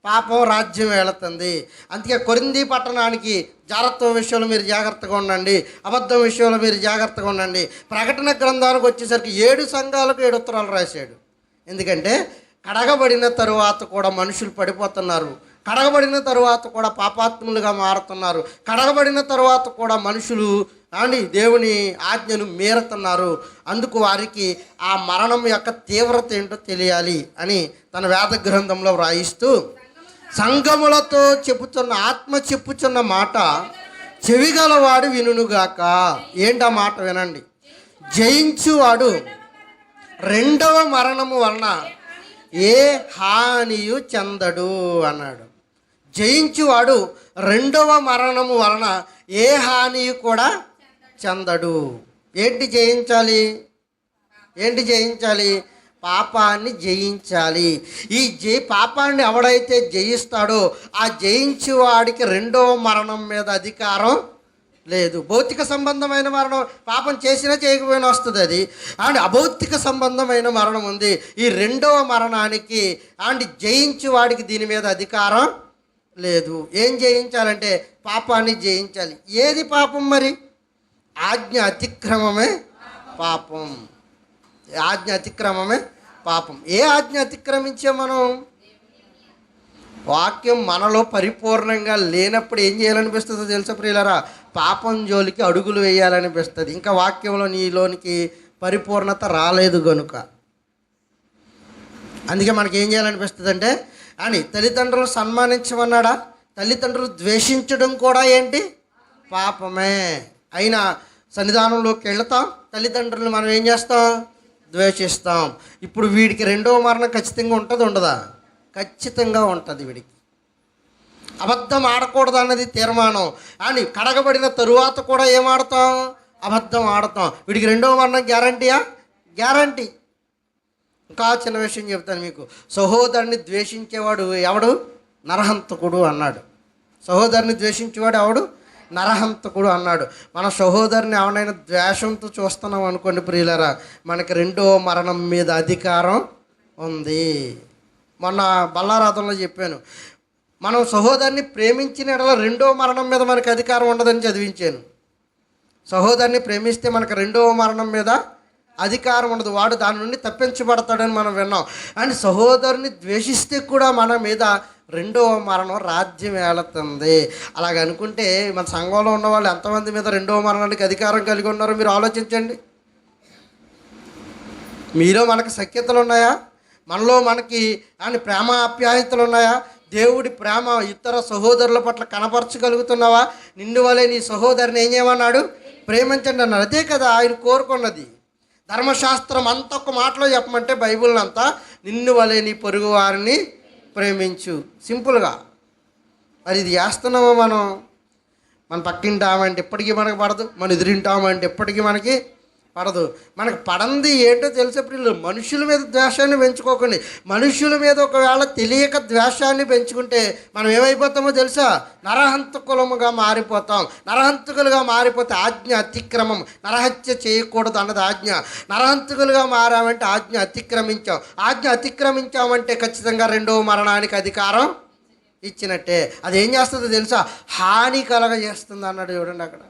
పాపం రాజ్యం వెళుతుంది. అందుకే కొరింథీ పట్టణానికి జాగ్రత్త విషయంలో మీరు జాగ్రత్తగా ఉండండి, అబద్ధం విషయంలో మీరు జాగ్రత్తగా ఉండండి. ప్రకటన గ్రంథానికి వచ్చేసరికి 7 సంఘాలకు 7 ఉత్తరాలు రాశాడు. ఎందుకంటే కడగబడిన తరువాత కూడా మనుషులు పడిపోతున్నారు, కడగబడిన తరువాత కూడా పాపాత్ములుగా మారుతున్నారు, కడగబడిన తరువాత కూడా మనుషులు దేవుని ఆజ్ఞను మీరుతున్నారు. అందుకు వారికి ఆ మరణం యొక్క తీవ్రత ఏంటో తెలియాలి అని తన వేద గ్రంథంలో వ్రాయిస్తూ, సంఘములతో చెప్పుచున్న ఆత్మ చెప్పుచున్న మాట చెవిగలవాడు వినుగాక. ఏంటా మాట వినండి. జయించువాడు రెండవ మరణము వలన ఏ హానియు చెందడు అన్నాడు. జయించువాడు రెండవ మరణము వలన ఏ హానియు కూడా చెందడు. ఏంటి జయించాలి? ఏంటి జయించాలి? పాపాన్ని జయించాలి. ఈ పాపాన్ని ఎవడైతే జయిస్తాడో ఆ జయించేవాడికి రెండవ మరణం మీద అధికారం లేదు. భౌతిక సంబంధమైన మరణం పాపం చేసినా చేయకపోయినా వస్తుంది అది. అండ్ అభౌతిక సంబంధమైన మరణం ఉంది. ఈ రెండవ మరణానికి జయించే వాడికి దీని మీద అధికారం లేదు. ఏం జయించాలంటే పాపాన్ని జయించాలి. ఏది పాపం మరి? ఆజ్ఞ అతిక్రమమే పాపం. ఆజ్ఞ అతిక్రమమే పాపం. ఏ ఆజ్ఞ అతిక్రమించే మనం? వాక్యం మనలో పరిపూర్ణంగా లేనప్పుడు ఏం చేయాలనిపిస్తుందో తెలుసా ప్రియులారా? పాపం జోలికి అడుగులు వేయాలనిపిస్తుంది. ఇంకా వాక్యంలో నీలోనికి పరిపూర్ణత రాలేదు కనుక. అందుకే మనకి ఏం చేయాలనిపిస్తుంది అంటే తల్లిదండ్రులు సన్మానించమన్నాడా? తల్లిదండ్రులు ద్వేషించడం కూడా ఏంటి? పాపమే. అయినా సన్నిధానంలోకి వెళతాం, తల్లిదండ్రులు మనం ఏం చేస్తాం? ద్వేషిస్తాం. ఇప్పుడు వీడికి రెండవ మరణం ఖచ్చితంగా ఉంటుంది, ఉండదా? ఖచ్చితంగా ఉంటుంది. వీడికి అబద్ధం ఆడకూడదు అన్నది తీర్మానం. కడగబడిన తరువాత కూడా ఏం ఆడతాం? అబద్ధం ఆడతాం. వీడికి రెండవ మరణం గ్యారంటీయా? గ్యారంటీ. ఇంకా చిన్న విషయం చెప్తాను మీకు. సహోదరుని ద్వేషించేవాడు ఎవడు? నరహంతకుడు అన్నాడు. సహోదరుని ద్వేషించేవాడు ఎవడు? నరహంతకుడు అన్నాడు. మన సహోదరుని ఎవరైనా ద్వేషంతో చూస్తున్నాం అనుకోండి ప్రియులారా, మనకి రెండో మరణం మీద అధికారం ఉంది. మొన్న బల్లారాధనలో చెప్పాను, మనం సహోదరుని ప్రేమించిన ఎడల రెండో మరణం మీద మనకి అధికారం ఉండదని చదివించాను. సహోదరుని ప్రేమిస్తే మనకు రెండవ మరణం మీద అధికారం ఉండదు, వాడు దాని నుండి తప్పించబడతాడని మనం విన్నాం. అండ్ సహోదరుని ద్వేషిస్తే కూడా మన మీద రెండవ మరణం రాజ్యం ఏలుతుంది. అలాగనుకుంటే మన సంఘంలో ఉన్న వాళ్ళు ఎంతమంది మీద రెండవ మరణానికి అధికారం కలిగి ఉన్నారో మీరు ఆలోచించండి. మీలో మనకు సఖ్యతలు ఉన్నాయా? మనలో మనకి ప్రేమ ఆప్యాయతలు ఉన్నాయా? దేవుడి ప్రేమ ఇతర సహోదరుల పట్ల కనపరచగలుగుతున్నావా? నిన్ను వలె నీ సహోదరుని ఏం చేయమన్నాడు? ప్రేమించండి అన్నాడు. అదే కదా ఆయన కోరుకున్నది. ధర్మశాస్త్రం అంత ఒక్క మాటలో చెప్పమంటే బైబిల్ని అంతా నిన్ను వలె నీ పొరుగు వారిని ప్రేమించు, సింపుల్గా. మరి ఇది చేస్తున్నామా మనం? మన పక్కింటామంటే ఎప్పటికీ మనకు పడదు, మన ఎదురింటామంటే ఎప్పటికీ మనకి పడదు. మనకు పడంది ఏంటో తెలిసే ప్రియులు, మనుషుల మీద ద్వేషాన్ని పెంచుకోకండి. మనుషుల మీద ఒకవేళ తెలియక ద్వేషాన్ని పెంచుకుంటే మనం ఏమైపోతామో తెలుసా? నరహంతకులముగా మారిపోతాం. నరహంతకులుగా మారిపోతే ఆజ్ఞ అతిక్రమం. నరహత్య చేయకూడదు అన్నది ఆజ్ఞ. నరహంతకులుగా మారామంటే ఆజ్ఞ అతిక్రమించాం. ఆజ్ఞ అతిక్రమించామంటే ఖచ్చితంగా రెండవ మరణానికి అధికారం ఇచ్చినట్టే. అది ఏం చేస్తుందో తెలుసా? హాని కలగజేస్తుంది అన్నాడు. చూడండి అక్కడ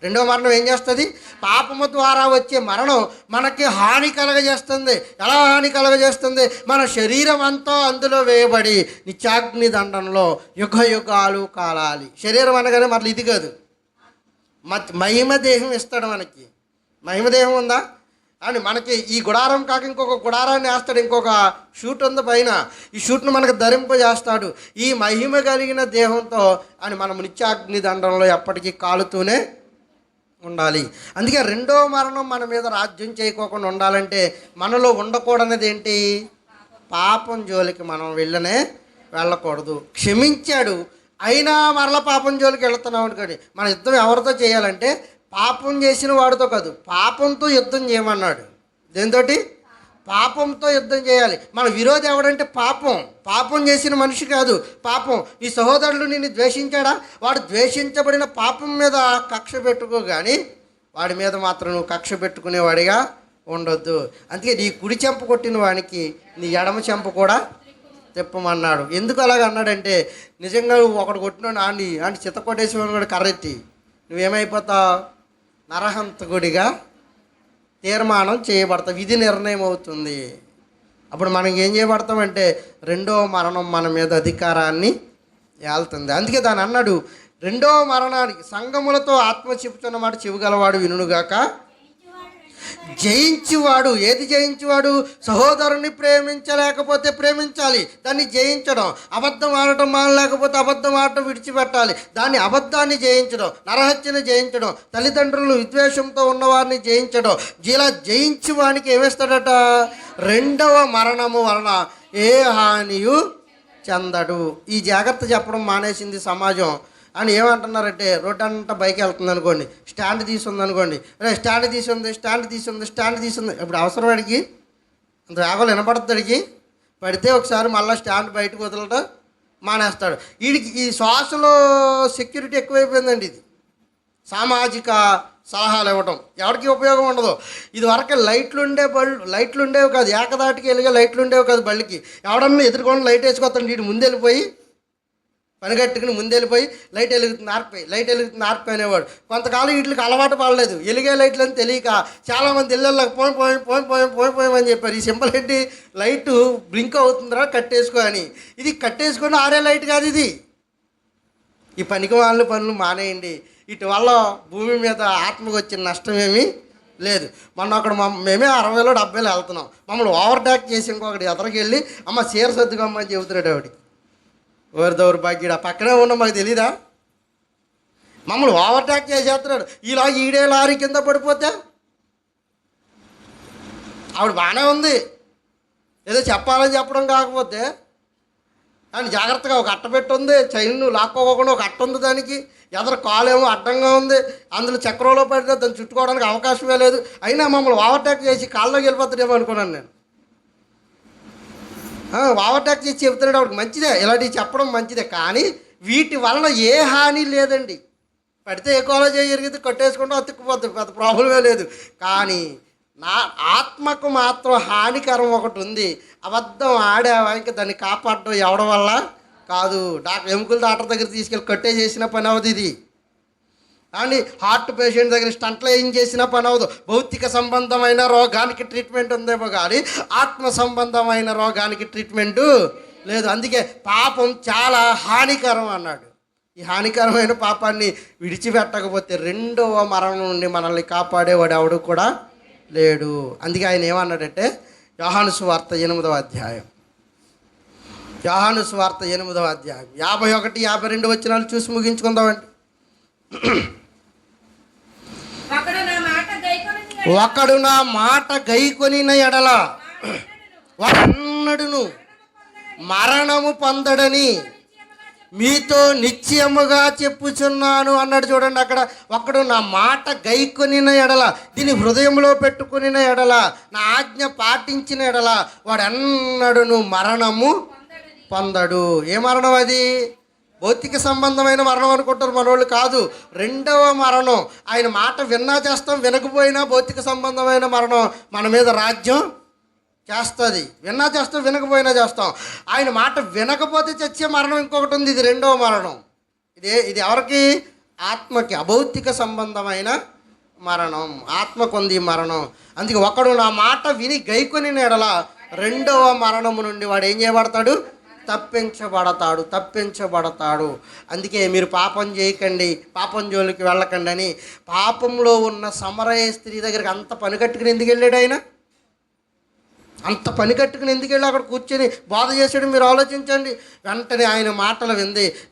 రెండవ మరణం ఏం చేస్తుంది? పాపము ద్వారా వచ్చే మరణం మనకి హాని కలగజేస్తుంది. ఎలా హాని కలగజేస్తుంది? మన శరీరం అంతా అందులో వేయబడి నిత్యాగ్ని దండంలో యుగ యుగాలు కాలాలి. శరీరం అనగానే మళ్ళీ ఇది కాదు, మహిమ దేహం ఇస్తాడు మనకి. మహిమ దేహం ఉందా? అని మనకి ఈ గుడారం కాక ఇంకొక గుడారాన్ని వేస్తాడు, ఇంకొక షూట్ ఉంది పైన. ఈ షూట్ను మనకు ధరింపజేస్తాడు. ఈ మహిమ కలిగిన దేహంతో మనం నిత్యాగ్ని దండంలో ఎప్పటికీ కాలుతూనే ఉండాలి. అందుకే రెండో మరణం మన మీద రాజ్యం చేయకోకుండా ఉండాలంటే మనలో ఉండకూడనిది ఏంటి? పాపం జోలికి మనం వెళ్ళకూడదు. క్షమించాడు అయినా మరలా పాపం జోలికి వెళుతున్నాం అనుకోండి, మన యుద్ధం ఎవరితో చేయాలంటే పాపం చేసిన వాడితో కాదు, పాపంతో యుద్ధం చేయమన్నాడు. దేనితోటి? పాపంతో యుద్ధం చేయాలి. మన విరోధి ఎవడంటే పాపం చేసిన మనిషి కాదు. పాపం. నీ సహోదరుడు నిన్ను ద్వేషించాడా, వాడు ద్వేషించబడిన పాపం మీద కక్ష పెట్టుకో, కానీ వాడి మీద మాత్రం నువ్వు కక్ష పెట్టుకునేవాడిగా ఉండొద్దు. అందుకే నీ కుడి చెంప కొట్టిన వాడికి నీ ఎడమ చెంప కూడా తిప్పమన్నాడు. ఎందుకు అలాగ అన్నాడంటే, నిజంగా నువ్వు ఒకడు కొట్టినాడు ఆంటీ చిత్త కొట్టేసేవాడు కూడా కర్రెత్తి నువ్వేమైపోతావు? నరహంతకుడిగా తీర్మానం చేయబడతావు. విధి నిర్ణయం అవుతుంది. అప్పుడు మనం ఏం చేయబడతామంటే రెండో మరణం మన మీద అధికారాన్ని ఏళ్తుంది. అందుకే దాని అన్నాడు, రెండో మరణానికి సంఘములతో ఆత్మ చెప్పుతున్న మాట చెవిగలవాడు వినుగాక. జయించువాడు. ఏది జయించువాడు? సహోదరుని ప్రేమించలేకపోతే ప్రేమించాలి, దాన్ని జయించడం. అబద్ధం ఆడటం మానలేకపోతే అబద్ధం ఆడటం విడిచిపెట్టాలి, దాన్ని అబద్ధాన్ని జయించడం. నరహత్యను జయించడం, తల్లిదండ్రులు విద్వేషంతో ఉన్నవారిని జయించడం. ఇలా జయించి వానికి ఏమేస్తాడట? రెండవ మరణము వలన ఏ హానియు చెందడు. ఈ జాగ్రత్త చెప్పడం మానేసింది సమాజం. అని ఏమంటున్నారంటే, రోడ్డు అంతా బైక్ వెళ్తుంది అనుకోండి, స్టాండ్ తీసుంది అనుకోండి, స్టాండ్ తీసుంది. ఇప్పుడు అవసరం వాడికి అంత వేగంలో వినపడుతుంది. పడితే ఒకసారి మళ్ళీ స్టాండ్ బయటకు వదలటం మానేస్తాడు. వీడికి ఈ శ్వాసలో సెక్యూరిటీ ఎక్కువైపోయిందండి. ఇది సామాజిక సలహాలు ఇవ్వటం ఎవరికి ఉపయోగం ఉండదు. ఇది వరకు లైట్లు ఉండేవి కాదు, ఏకదాటికి వెలిగే లైట్లు ఉండేవి కాదు బళ్ళకి. ఎవడన్నా ఎదుర్కొని లైట్ వేసుకొస్తాడు, వీడు ముందెళ్ళిపోయి పనిగట్టుకుని ముందెళ్ళిపోయి లైట్ వెలుగుతుంది ఆర్పి అనేవాడు. కొంతకాలం వీటికి అలవాటు పడలేదు, వెలిగే లైట్లు అని తెలియక చాలామంది ఇళ్ళకి పోయి చెప్పారు. ఈ సింపుల్ ఏంటి? లైటు బ్లింక్ అవుతుందిరా కట్టేసుకో అని. ఇది కట్టేసుకొని ఆరే లైట్ కాదు ఇది. ఈ పనులు మానేయండి. ఇటు వల్ల భూమి మీద ఆత్మకు వచ్చిన నష్టం ఏమీ లేదు. మొన్న అక్కడ మేమే 60లో 70లో వెళ్తున్నాం, మమ్మల్ని ఓవర్టేక్ చేసి ఇంకొకటి ఎదరికి వెళ్ళి అమ్మ చీర సర్దుకోమ్మని చెబుతున్నాడు. ఆవిడ ఎవరి దౌర్భాగ్యుడు, ఆ పక్కనే ఉన్నాం, మాకు తెలీదా? మమ్మల్ని ఓవర్టేక్ చేసేస్తున్నాడు. ఇలా ఈడే లారీ కింద పడిపోతే ఆవిడ బాగానే ఉంది, ఏదో చెప్పాలని చెప్పడం కాకపోతే దాన్ని జాగ్రత్తగా ఒక అట్ట పెట్టి ఉంది, చైన్ లాక్కోకుండా ఒక అట్ట ఉంది, దానికి ఎదరు కాలేమో అడ్డంగా ఉంది, అందులో చక్రంలో పడితే దాన్ని చుట్టుకోవడానికి అవకాశమే లేదు. అయినా మమ్మల్ని ఓవర్టేక్ చేసి కాళ్ళలోకి వెళ్ళిపోతాడేమో అనుకున్నాను నేను. ఓవర్టేక్ చేసి చెబుతున్నాడు. ఆవిడకి మంచిదే, ఇలాంటివి చెప్పడం మంచిదే, కానీ వీటి వలన ఏ హాని లేదండి. పడితే ఏ కాలేజీ జరిగితే కట్టేసుకుంటూ అతుక్కుపోతుంది, పెద్ద ప్రాబ్లమే లేదు. కానీ నా ఆత్మకు మాత్రం హానికరం ఒకటి ఉంది. అబద్ధం ఆడావా ఇంకా దాన్ని కాపాడడం ఎవడం వల్ల కాదు. ఎముకల డాక్టర్ దగ్గర తీసుకెళ్ళి కట్టే చేసిన పని అవదు ఇది. కానీ హార్ట్ పేషెంట్ దగ్గర స్టంట్లో ఏం చేసిన పని అవదు. భౌతిక సంబంధమైన రోగానికి ట్రీట్మెంట్ ఉందేమో కానీ ఆత్మ సంబంధమైన రోగానికి ట్రీట్మెంటు లేదు. అందుకే పాపం చాలా హానికరం అన్నాడు. ఈ హానికరమైన పాపాన్ని విడిచిపెట్టకపోతే రెండవ మరణం నుండి మనల్ని కాపాడేవాడు ఎవడు కూడా లేడు. అందుకే ఆయన ఏమన్నాడంటే, యోహాను సువార్త 8వ అధ్యాయం 51, 52 వచనాలు చూసి ముగించుకుందామండి. ఒకడు నా మాట గైకొనిన ఎడల వాడన్నడును మరణము పొందడని మీతో నిశ్చయముగా చెప్పుచున్నాను అన్నాడు. చూడండి అక్కడ, ఒకడు నా మాట గైకొనిన ఎడల, దీని హృదయంలో పెట్టుకునిన ఎడల, నా ఆజ్ఞ పాటించిన ఎడల వాడన్నడును మరణము పొందడు. ఏ మరణం అది? భౌతిక సంబంధమైన మరణం అనుకుంటారు మనోళ్ళు, కాదు. రెండవ మరణం. ఆయన మాట విన్నా చేస్తాం, వినకపోయినా భౌతిక సంబంధమైన మరణం మన మీద రాజ్యం చేస్తుంది. విన్నా చేస్తాం, వినకపోయినా చేస్తాం. ఆయన మాట వినకపోతే చచ్చే మరణం ఇంకొకటి ఉంది, ఇది రెండవ మరణం. ఇది ఎవరికి? ఆత్మకి. అభౌతిక సంబంధమైన మరణం, ఆత్మకుంది మరణం. అందుకే ఒకడు నా మాట విని గైకొని ఎడల రెండవ మరణము నుండి వాడు ఏం చేయబడతాడు? తప్పించబడతాడు. అందుకే మీరు పాపం చేయకండి, పాపం జోలికి వెళ్ళకండి అని పాపంలో ఉన్న సమరయ స్త్రీ దగ్గరికి అంత పని కట్టుకుని ఎందుకు వెళ్ళాడు ఆయన? అంత పని కట్టుకుని ఎందుకు వెళ్ళి అక్కడ కూర్చొని బాధ చేసాడు మీరు ఆలోచించండి. వెంటనే ఆయన మాటలు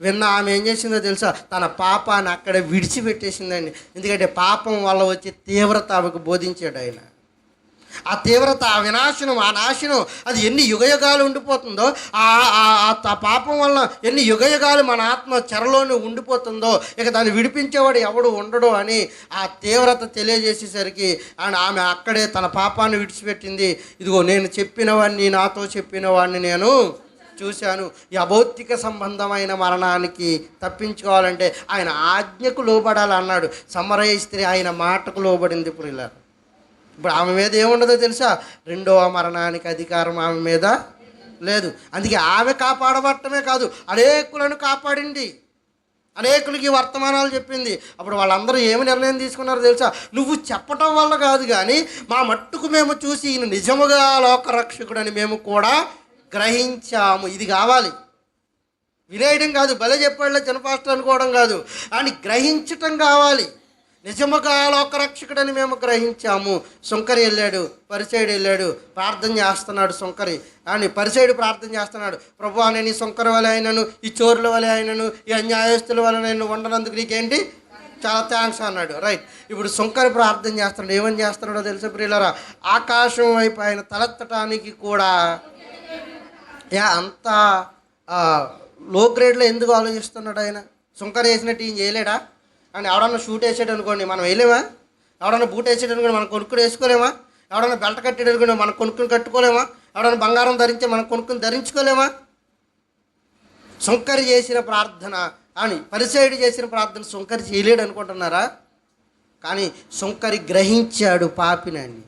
విన్న ఆమె ఏం చేసిందో తెలుసా? తన పాపాన్ని అక్కడే విడిచిపెట్టేసిందండి. ఎందుకంటే పాపం వల్ల వచ్చే తీవ్రత ఆమెకు బోధించాడు ఆయన. ఆ తీవ్రత, ఆ వినాశనం, ఆ నాశనం అది ఎన్ని యుగయుగాలు ఉండిపోతుందో, ఆ పాపం వలన ఎన్ని యుగయుగాలు మన ఆత్మ చెరలోనే ఉండిపోతుందో, ఇక దాన్ని విడిపించేవాడు ఎవడు ఉండడు అని ఆ తీవ్రత తెలియజేసేసరికి ఆమె అక్కడే తన పాపాన్ని విడిచిపెట్టింది. ఇదిగో నేను చెప్పినవాడిని, నాతో చెప్పినవాడిని నేను చూశాను. ఈ అభౌతిక సంబంధమైన మరణానికి తప్పించుకోవాలంటే ఆయన ఆజ్ఞకు లోబడాలి అన్నాడు. సమరయ స్త్రీ ఆయన మాటకు లోబడింది. ఇప్పుడు ఆమె మీద ఏముండదో తెలుసా? రెండవ మరణానికి అధికారం ఆమె మీద లేదు. అందుకే ఆమె కాపాడబట్టమే కాదు, అనేకులను కాపాడింది, అనేకులకి వర్తమానాలు చెప్పింది. అప్పుడు వాళ్ళందరూ ఏమి నిర్ణయం తీసుకున్నారో తెలుసా? నువ్వు చెప్పటం వల్ల కాదు కానీ మా మట్టుకు మేము చూసి ఈయన నిజముగా లోకరక్షకుడని మేము కూడా గ్రహించాము. ఇది కావాలి, వినేయడం కాదు, భలే చెప్పాడులే చిన్న పాస్టర్ అనుకోవడం కాదు, అని గ్రహించటం కావాలి. నిజముగా లోకరక్షకుడని మేము గ్రహించాము. సుంకరి వెళ్ళాడు, పరిసైడు వెళ్ళాడు, ప్రార్థన చేస్తున్నాడు సుంకరి. అని పరిసైడు ప్రార్థన చేస్తున్నాడు, ప్రభువా నేను ఈ సుంకరి వలె అయినను, ఈ చోరుల వలె అయినను, ఈ అన్యాయస్తుల వలె నేను ఉండనందుకు నీకేంటి, చాలా థ్యాంక్స్ అన్నాడు. రైట్. ఇప్పుడు సుంకరి ప్రార్థన చేస్తున్నాడు. ఏమని చేస్తున్నాడో తెలుసా ప్రియులారా? ఆకాశం వైపు ఆయన తలెత్తటానికి కూడా అంత లో గ్రేడ్లో ఎందుకు ఆలోచిస్తున్నాడు ఆయన? సుంకరి వేసినట్టు ఈయన చేయలేడా? అని ఎవడన్నా షూట్ వేసాడు అనుకోండి, మనం వేయలేమా? ఎవడన్నా బూట్ వేసాడు అనుకోండి, మనం కొనుక్కుని వేసుకోలేమా? ఎవడన్నా బెల్ట్ కట్టాడు అనుకోండి, మనం కొనుక్కుని కట్టుకోలేమా? ఎవడన్నా బంగారం ధరించే మనం కొనుక్కుని ధరించుకోలేమా? సుంకరి చేసిన ప్రార్థన అని పరిసైడు చేసిన ప్రార్థన సుంకరి చేయలేడు అనుకుంటున్నారా? కానీ సుంకరి గ్రహించాడు పాపినని.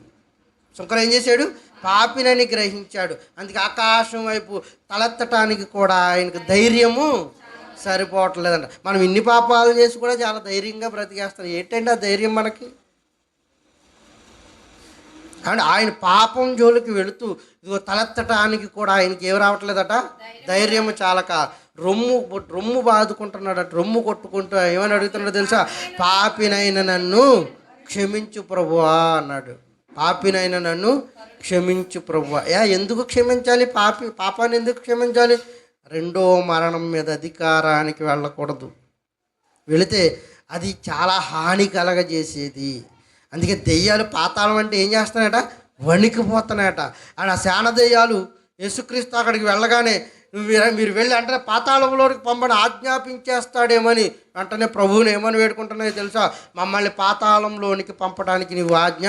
సుంకరి ఏం చేశాడు? పాపినని గ్రహించాడు. అందుకే ఆకాశం వైపు తలెత్తటానికి కూడా ఆయనకు ధైర్యము సరిపోవట్లేదంట. మనం ఇన్ని పాపాలు చేసి కూడా చాలా ధైర్యంగా బ్రతికేస్తాం. ఏంటంటే ఆ ధైర్యం మనకి? అండ్ ఆయన పాపం జోలికి వెళుతూ ఇదిగో తలెత్తటానికి కూడా ఆయనకి ఏమి రావట్లేదట, ధైర్యం చాలక రొమ్ము బాదుకుంటున్నాడట, రొమ్ము కొట్టుకుంటూ ఏమని అడుగుతున్నాడో తెలుసా? పాపినైన నన్ను క్షమించు ప్రభువా అన్నాడు. పాపినైన నన్ను క్షమించు ప్రభువా. ఎందుకు క్షమించాలి? పాపాన్ని ఎందుకు క్షమించాలి? రెండో మరణం మీద అధికారానికి వెళ్ళకూడదు. వెళితే అది చాలా హాని కలగజేసేది. అందుకే దెయ్యాలు పాతాళం అంటే ఏం చేస్తున్నాయట? వణికిపోతున్నాయట. అండ్ ఆ శాన దెయ్యాలు యేసుక్రీస్తు అక్కడికి వెళ్ళగానే మీరు వెళ్ళి అంటే పాతాళంలోకి పంపని ఆజ్ఞాపించేస్తాడేమని వెంటనే ప్రభువుని ఏమని వేడుకుంటున్నాయో తెలుసా? మమ్మల్ని పాతాళంలోనికి పంపడానికి నీవు ఆజ్ఞ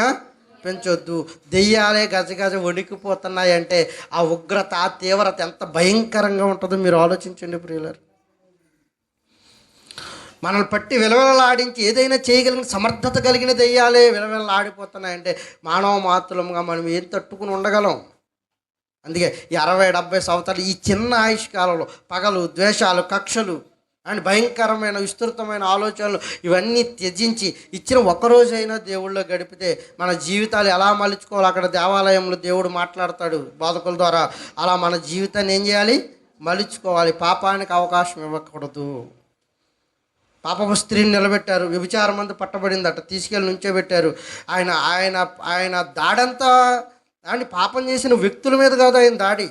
పెంచొద్దు. దెయ్యాలే గజగజ వణికిపోతున్నాయంటే ఆ ఉగ్రత, ఆ తీవ్రత ఎంత భయంకరంగా ఉంటుందో మీరు ఆలోచించండి ప్రియులారు. మనల్ని పట్టి విలవిలలాడించి ఏదైనా చేయగలిగిన సమర్థత కలిగిన దెయ్యాలే విలవిలలాడిపోతున్నాయంటే మానవ మాత్రముగా మనం ఏం తట్టుకుని ఉండగలం? అందుకే ఈ 60-70 సంవత్సరాలు ఈ చిన్న ఆయుష్కాలంలో పగలు, ద్వేషాలు, కక్షలు అండ్ భయంకరమైన విస్తృతమైన ఆలోచనలు ఇవన్నీ త్యజించి ఇచ్చిన ఒక్కరోజైనా దేవుళ్ళో గడిపితే మన జీవితాలు ఎలా మలుచుకోవాలి? అక్కడ దేవాలయంలో దేవుడు మాట్లాడతాడు బోధకుల ద్వారా. అలా మన జీవితాన్ని ఏం చేయాలి? మలుచుకోవాలి. పాపానికి అవకాశం ఇవ్వకూడదు. పాపపు స్త్రీని నిలబెట్టారు, వ్యభిచారం అంతా పట్టబడిందట, తీసుకెళ్ళి నుంచోబెట్టారు. ఆయన ఆయన ఆయన దాడంతా అండ్ పాపం చేసిన వ్యక్తుల మీద కాదు ఆయన దాడి.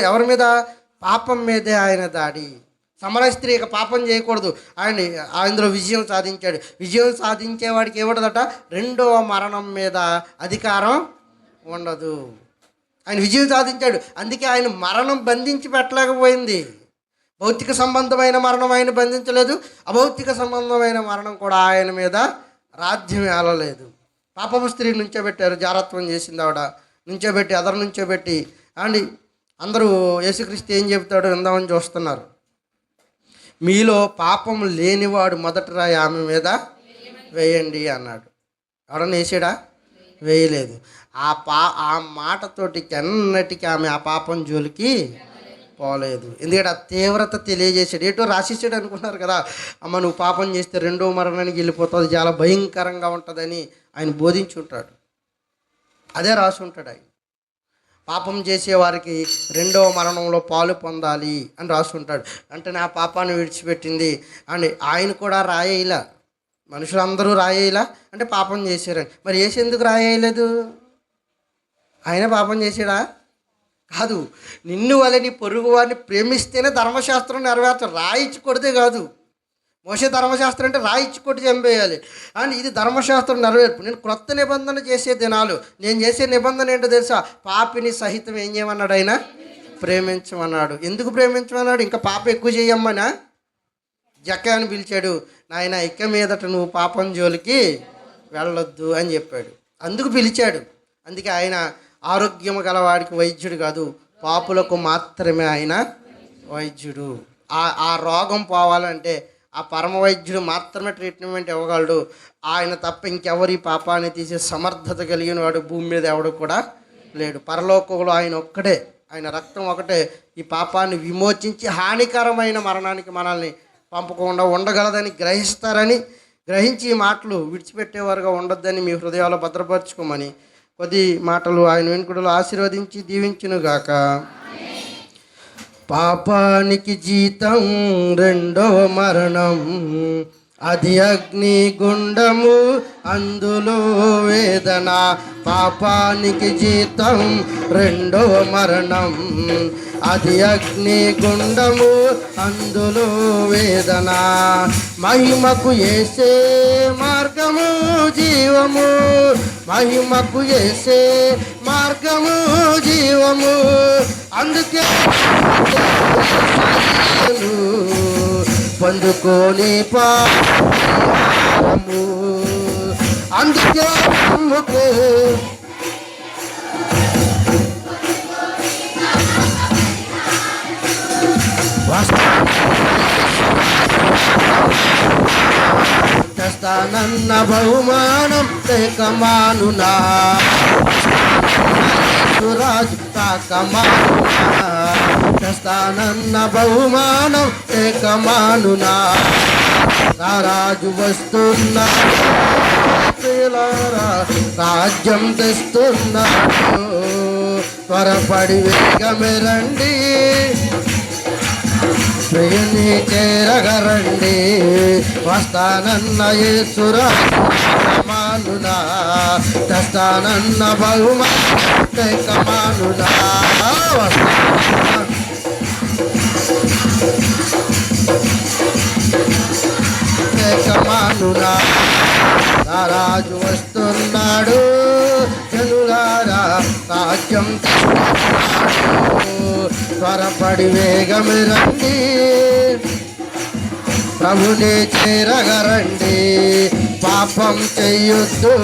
ఎవరి మీద? పాపం మీదే ఆయన దాడి. సమరయ స్త్రీ ఇక పాపం చేయకూడదు, అందులో విజయం సాధించాడు. విజయం సాధించేవాడికి ఏమడదట? రెండవ మరణం మీద అధికారం ఉండదు. ఆయన విజయం సాధించాడు. అందుకే ఆయన మరణం బంధించి పెట్టలేకపోయింది. భౌతిక సంబంధమైన మరణం ఆయన బంధించలేదు, అభౌతిక సంబంధమైన మరణం కూడా ఆయన మీద రాజ్యం ఏలలేదు. పాపపు స్త్రీ నుంచోబెట్టారు, జారత్వం చేసింది ఆవిడ. నుంచోబెట్టి అదరు నుంచోబెట్టి అందరూ యేసుక్రీస్తు ఏం చెబుతాడో విందామని చూస్తున్నారు. మీలో పాపం లేనివాడు మొదటి రాయి ఆమె మీద వేయండి అన్నాడు. ఎవడన్నా వేసాడా? వేయలేదు. ఆ మాటతోటి ఎన్నటికీ ఆమె ఆ పాపం జోలికి పోలేదు. ఎందుకంటే ఆ తీవ్రత తెలియజేసాడు. ఏటో రాసేసాడు అనుకున్నారు కదా, అమ్మ నువ్వు పాపం చేస్తే రెండో మరణానికి వెళ్ళిపోతుంది, చాలా భయంకరంగా ఉంటుందని ఆయన బోధించుంటాడు. అదే రాసి ఉంటాడు ఆయన. పాపం చేసేవారికి రెండవ మరణంలో పాలు పొందాలి అని రాసుంటాడు. అంటే నా పాపాన్ని విడిచిపెట్టింది అని ఆయన కూడా రాయేలా, మనుషులందరూ రాయేలా అంటే పాపం చేశారని. మరి ఎందుకు రాయేయలేదు? ఆయన పాపం చేసాడా? కాదు. నిన్ను వల్ల నీ పొరుగు వారిని ప్రేమిస్తేనే ధర్మశాస్త్రం నెరవేర్చాలి, రాయిచ్చి కొడితే కాదు. మోషే ధర్మశాస్త్రం అంటే రాయిచ్చి కొట్టి చంపేయాలి, అండ్ ఇది ధర్మశాస్త్రం నెరవేర్పు. నేను క్రొత్త నిబంధన చేసే దినాలు, నేను చేసే నిబంధన ఏంటో తెలుసా? పాపిని సహితం ఏం చేయమన్నాడు ఆయన? ప్రేమించమన్నాడు. ఎందుకు ప్రేమించమన్నాడు? ఇంకా పాప ఎక్కువ చేయమ్మనా? జక్కాని పిలిచాడు, నాయన ఇక మీదట నువ్వు పాపం జోలికి వెళ్ళొద్దు అని చెప్పాడు. అందుకు పిలిచాడు. అందుకే ఆయన ఆరోగ్యం గలవాడికి వైద్యుడు కాదు, పాపులకు మాత్రమే ఆయన వైద్యుడు. ఆ రోగం పోవాలంటే ఆ పరమ వైద్యుడు మాత్రమే ట్రీట్మెంట్ ఇవ్వగలడు. ఆయన తప్ప ఇంకెవరి పాపాన్ని తీసే సమర్థత కలిగిన వాడు భూమి మీద ఎవడు కూడా లేడు. పరలోకంలో ఆయన ఒక్కడే, ఆయన రక్తం ఒకటే ఈ పాపాన్ని విమోచించి హానికరమైన మరణానికి మనల్ని పంపకుండా ఉండగలదని గ్రహించి ఈ మాటలు విడిచిపెట్టేవారుగా ఉండొద్దని మీ హృదయాల్లో భద్రపరచుకోమని కొద్ది మాటలు ఆయన వెనుకడలో ఆశీర్వదించి దీవించునుగాక. పాపానికి జీతం రెండవ మరణం, అది అగ్ని గుండము అందులో వేదన. పాపానికి జీతం రెండవ మరణం, అది అగ్ని గుండము అందులో వేదన. మహిమకు యేసే మార్గము జీవము, మహిమకు యేసే మార్గము జీవము. అందుకే పొందుకోని పాపము, అందుకే తెస్తానన్న బహుమానం లేకమానునా, రాజు కాకమానునా. తెస్తానన్న బహుమానం లేకమానునా, రాజు వస్తున్నాడు, రాజ్యం తెస్తున్నాడు. త్వరపడి వేగమే రండి, ప్రియుని చేరగరండి. వస్తానన్న యేసురామానునా, తెస్తానన్న బహుమానునా. కమానునా, రాజు వస్తున్నాడు, జనులారా రాజ్యం త్వరపడి వేగమే రండి, ప్రభుని చేరగరండి. పాపం చెయ్యొద్దు,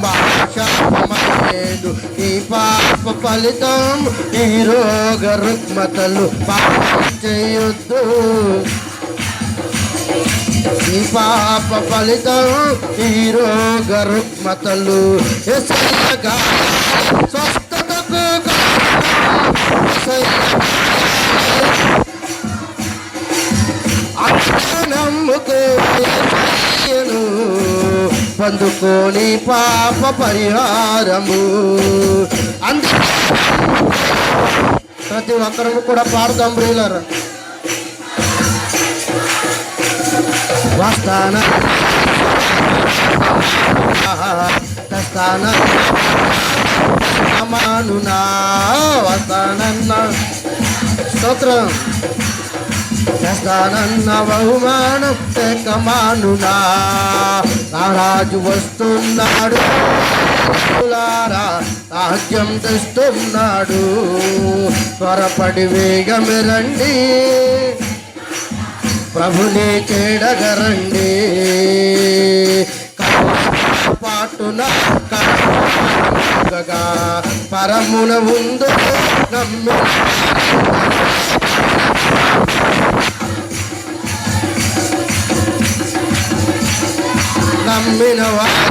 మా శాపమేదు ఈ పాప ఫలితం, ఈ రోగ రుగ్మతలు. పాపం చెయ్యొద్దు, ఈ పాప ఫలితం, ఈ రోగ రుగ్మతలు. యేసయ్యగా స్వస్థతకు నమ్ముకోను, పొందుకోని పాప పరిహారము. అందుకే ప్రతి ఒక్కరు కూడా పాడతాం ప్రియులారా. వస్తాన తెస్తాన అమానునా, వస్తానన్న స్తోత్రం, తెస్తానన్న బహుమానం తెకమానునా. రాజు వస్తున్నాడు, రాజ్యం తెస్తున్నాడు. త్వరపడి వేగమే రండి, ప్రభుని చేడగరండి. పాటున పరమున ఉందో నమ్మిన వారు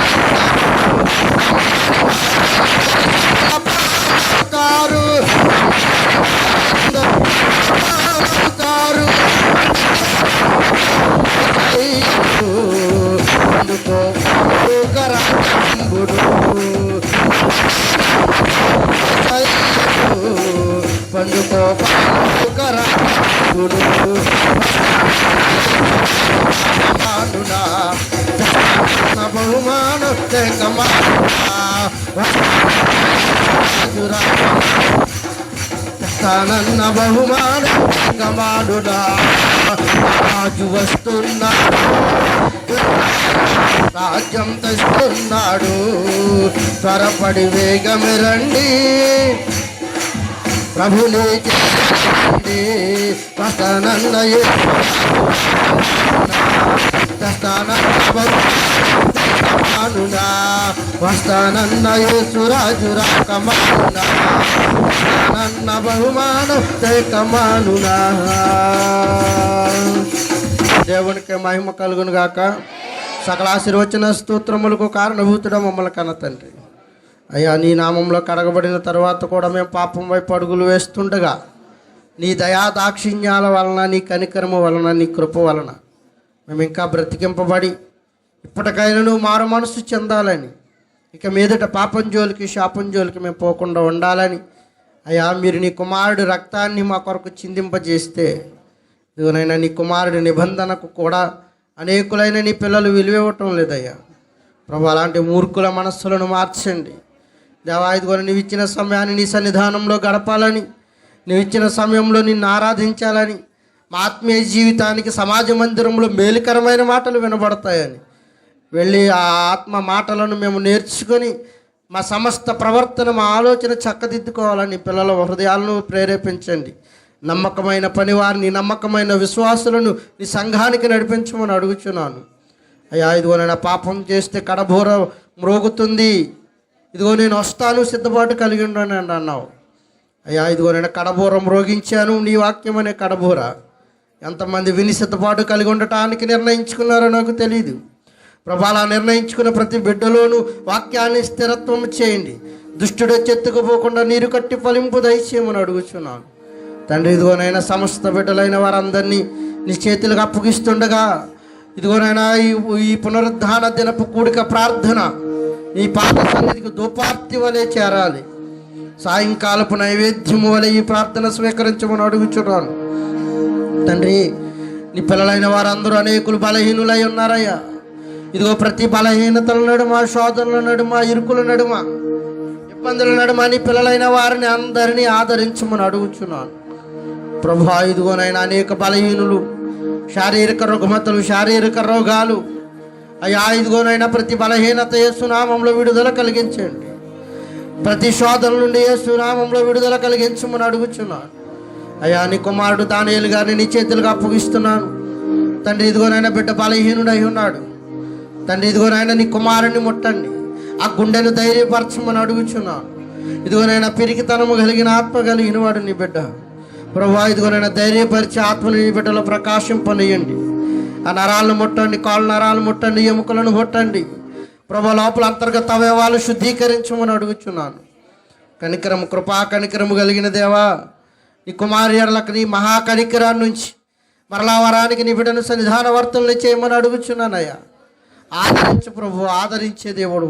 పండుకో బహుమానం తెస్తానన్న బహుమానం గమానుడా రాజు వస్తున్నాడు, రాజ్యం తెస్తున్నాడు, త్వరపడి వేగమే రండి, ప్రభుని చేయండి. వస్తానన్న తెస్తానన్నా, వస్తానన్న యేసురాజు రాకమానునా, వస్తానన్న బహుమానం తేకమానునా. దేవునికి మహిమ కలుగును గాక. సకల ఆశీర్వచన స్తోత్రములకు కారణభూతుడ మమ్మల్ని కన్న తండ్రి, అయ్యా నీ నామంలో కడగబడిన తర్వాత కూడా మేము పాపం వైపు అడుగులు వేస్తుండగా నీ దయా దాక్షిణ్యాల వలన, నీ కనికరము వలన, నీ కృప వలన మేము ఇంకా బ్రతికింపబడి ఇప్పటికైనా నువ్వు మారు మనసు చెందాలని, ఇక మీదట పాపం జోలికి శాపం జోలికి మేము పోకుండా ఉండాలని అయ్యా మీరు నీ కుమారుడి రక్తాన్ని మా కొరకు చిందింపజేస్తే, ఇదిగోనైనా నీ కుమారుడి నిబంధనకు కూడా అనేకులైన నీ పిల్లలు విలువివ్వటం లేదయ్యా ప్రభు. అలాంటి మూర్ఖుల మనస్సులను మార్చండి దేవా. ఇదిగోని నీవు ఇచ్చిన సమయాన్ని నీ సన్నిధానంలో గడపాలని, నువ్వు ఇచ్చిన సమయంలో నిన్ను ఆరాధించాలని, మా ఆత్మీయ జీవితానికి సమాజ మందిరంలో మేలుకరమైన మాటలు వినబడతాయని వెళ్ళి ఆ ఆత్మ మాటలను మేము నేర్చుకొని మా సమస్త ప్రవర్తన, మా ఆలోచన చక్కదిద్దుకోవాలని పిల్లల హృదయాలను ప్రేరేపించండి. నమ్మకమైన పనివారిని, నమ్మకమైన విశ్వాసులను నీ సంఘానికి నడిపించమని అడుగుచున్నాను అయ్యా. ఇదిగో నేను పాపం చేస్తే కడబోర మ్రోగుతుంది, ఇదిగో నేను వస్తాను సిద్ధపాటు కలిగి ఉండను అని అన్నావు అయ్యా. ఇదిగో నేను కడబోర మ్రోగించాను, నీ వాక్యం అనే కడబోర ఎంతమంది విని సిద్ధపాటు కలిగి ఉండటానికి నిర్ణయించుకున్నారో నాకు తెలియదు ప్రభా. అలా నిర్ణయించుకున్న ప్రతి బిడ్డలోనూ వాక్యాన్ని స్థిరత్వం చేయండి. దుష్టుడు చెత్తుకుపోకుండా నీరు కట్టి ఫలింపు దయచేయమని అడుగుచున్నాను తండ్రి. ఇదిగోనైనా సమస్త బిడ్డలైన వారందరినీ నీ చేతులకు అప్పగిస్తుండగా, ఇదిగోనైనా ఈ పునరుద్ధాన దినపు కూడిక ప్రార్థన నీ పాద సన్నిధికి ధూపార్తి వలె చేరాలి. సాయంకాలపు నైవేద్యము వలె ఈ ప్రార్థన స్వీకరించమని అడుగుచున్నాను తండ్రి. నీ పిల్లలైన వారందరూ అనేకులు బలహీనులై ఉన్నారయ్యా. ఇదిగో ప్రతి బలహీనతల నడుమ, శోధనల నడుమ, ఇరుకుల నడుమ, ఇబ్బందుల నడుమ నీ పిల్లలైన వారిని అందరినీ ఆదరించమని అడుగుచున్నాను ప్రభా. ఇదిగోనైనా అనేక బలహీనులు, శారీరక రుగ్మతలు, శారీరక రోగాలు అయ్యా. ఇదిగోనైనా ప్రతి బలహీనత యేసునామంలో విడుదల కలిగించండి. ప్రతి శోధన నుండి యేసునామంలో విడుదల కలిగించమని అడుగుచున్నాను అయ్యా. నీ కుమారుడు దానియేలు గారిని నీ చేతులుగా అప్పగిస్తున్నాను తండ్రి. ఇదిగోనైనా బిడ్డ బలహీనుడై ఉన్నాడు తండ్రి. ఇదిగోనైనా నీ కుమారుని ముట్టండి, ఆ గుండెను ధైర్యపరచమని అడుగుచున్నాను. ఇదిగోనైనా పిరికితనము కలిగిన ఆత్మ కలిగిన వాడు నీ బిడ్డ ప్రభా. ఇదిగోనైనా ధైర్యపరిచి ఆత్మని నీ బిడ్డలో ప్రకాశింపనియండి. ఆ నరాలను ముట్టండి, కాళ్ళు నరాలు ముట్టండి, ఎముకలను ముట్టండి ప్రభా. లోపల అంతర్గత అవయవాలు శుద్ధీకరించమని అడుగుచున్నాను. కనికరము, కృపా కనికరము కలిగిన దేవా, నీ కుమార్యలకు నీ మహాకనికరాన్ని నుంచి మరలా వరానికి నీ బిడ్డను సన్నిధాన వర్తనలు చేయమని అడుగుచున్నానయ్యా. ఆదరించు ప్రభు, ఆదరించే దేవుడు.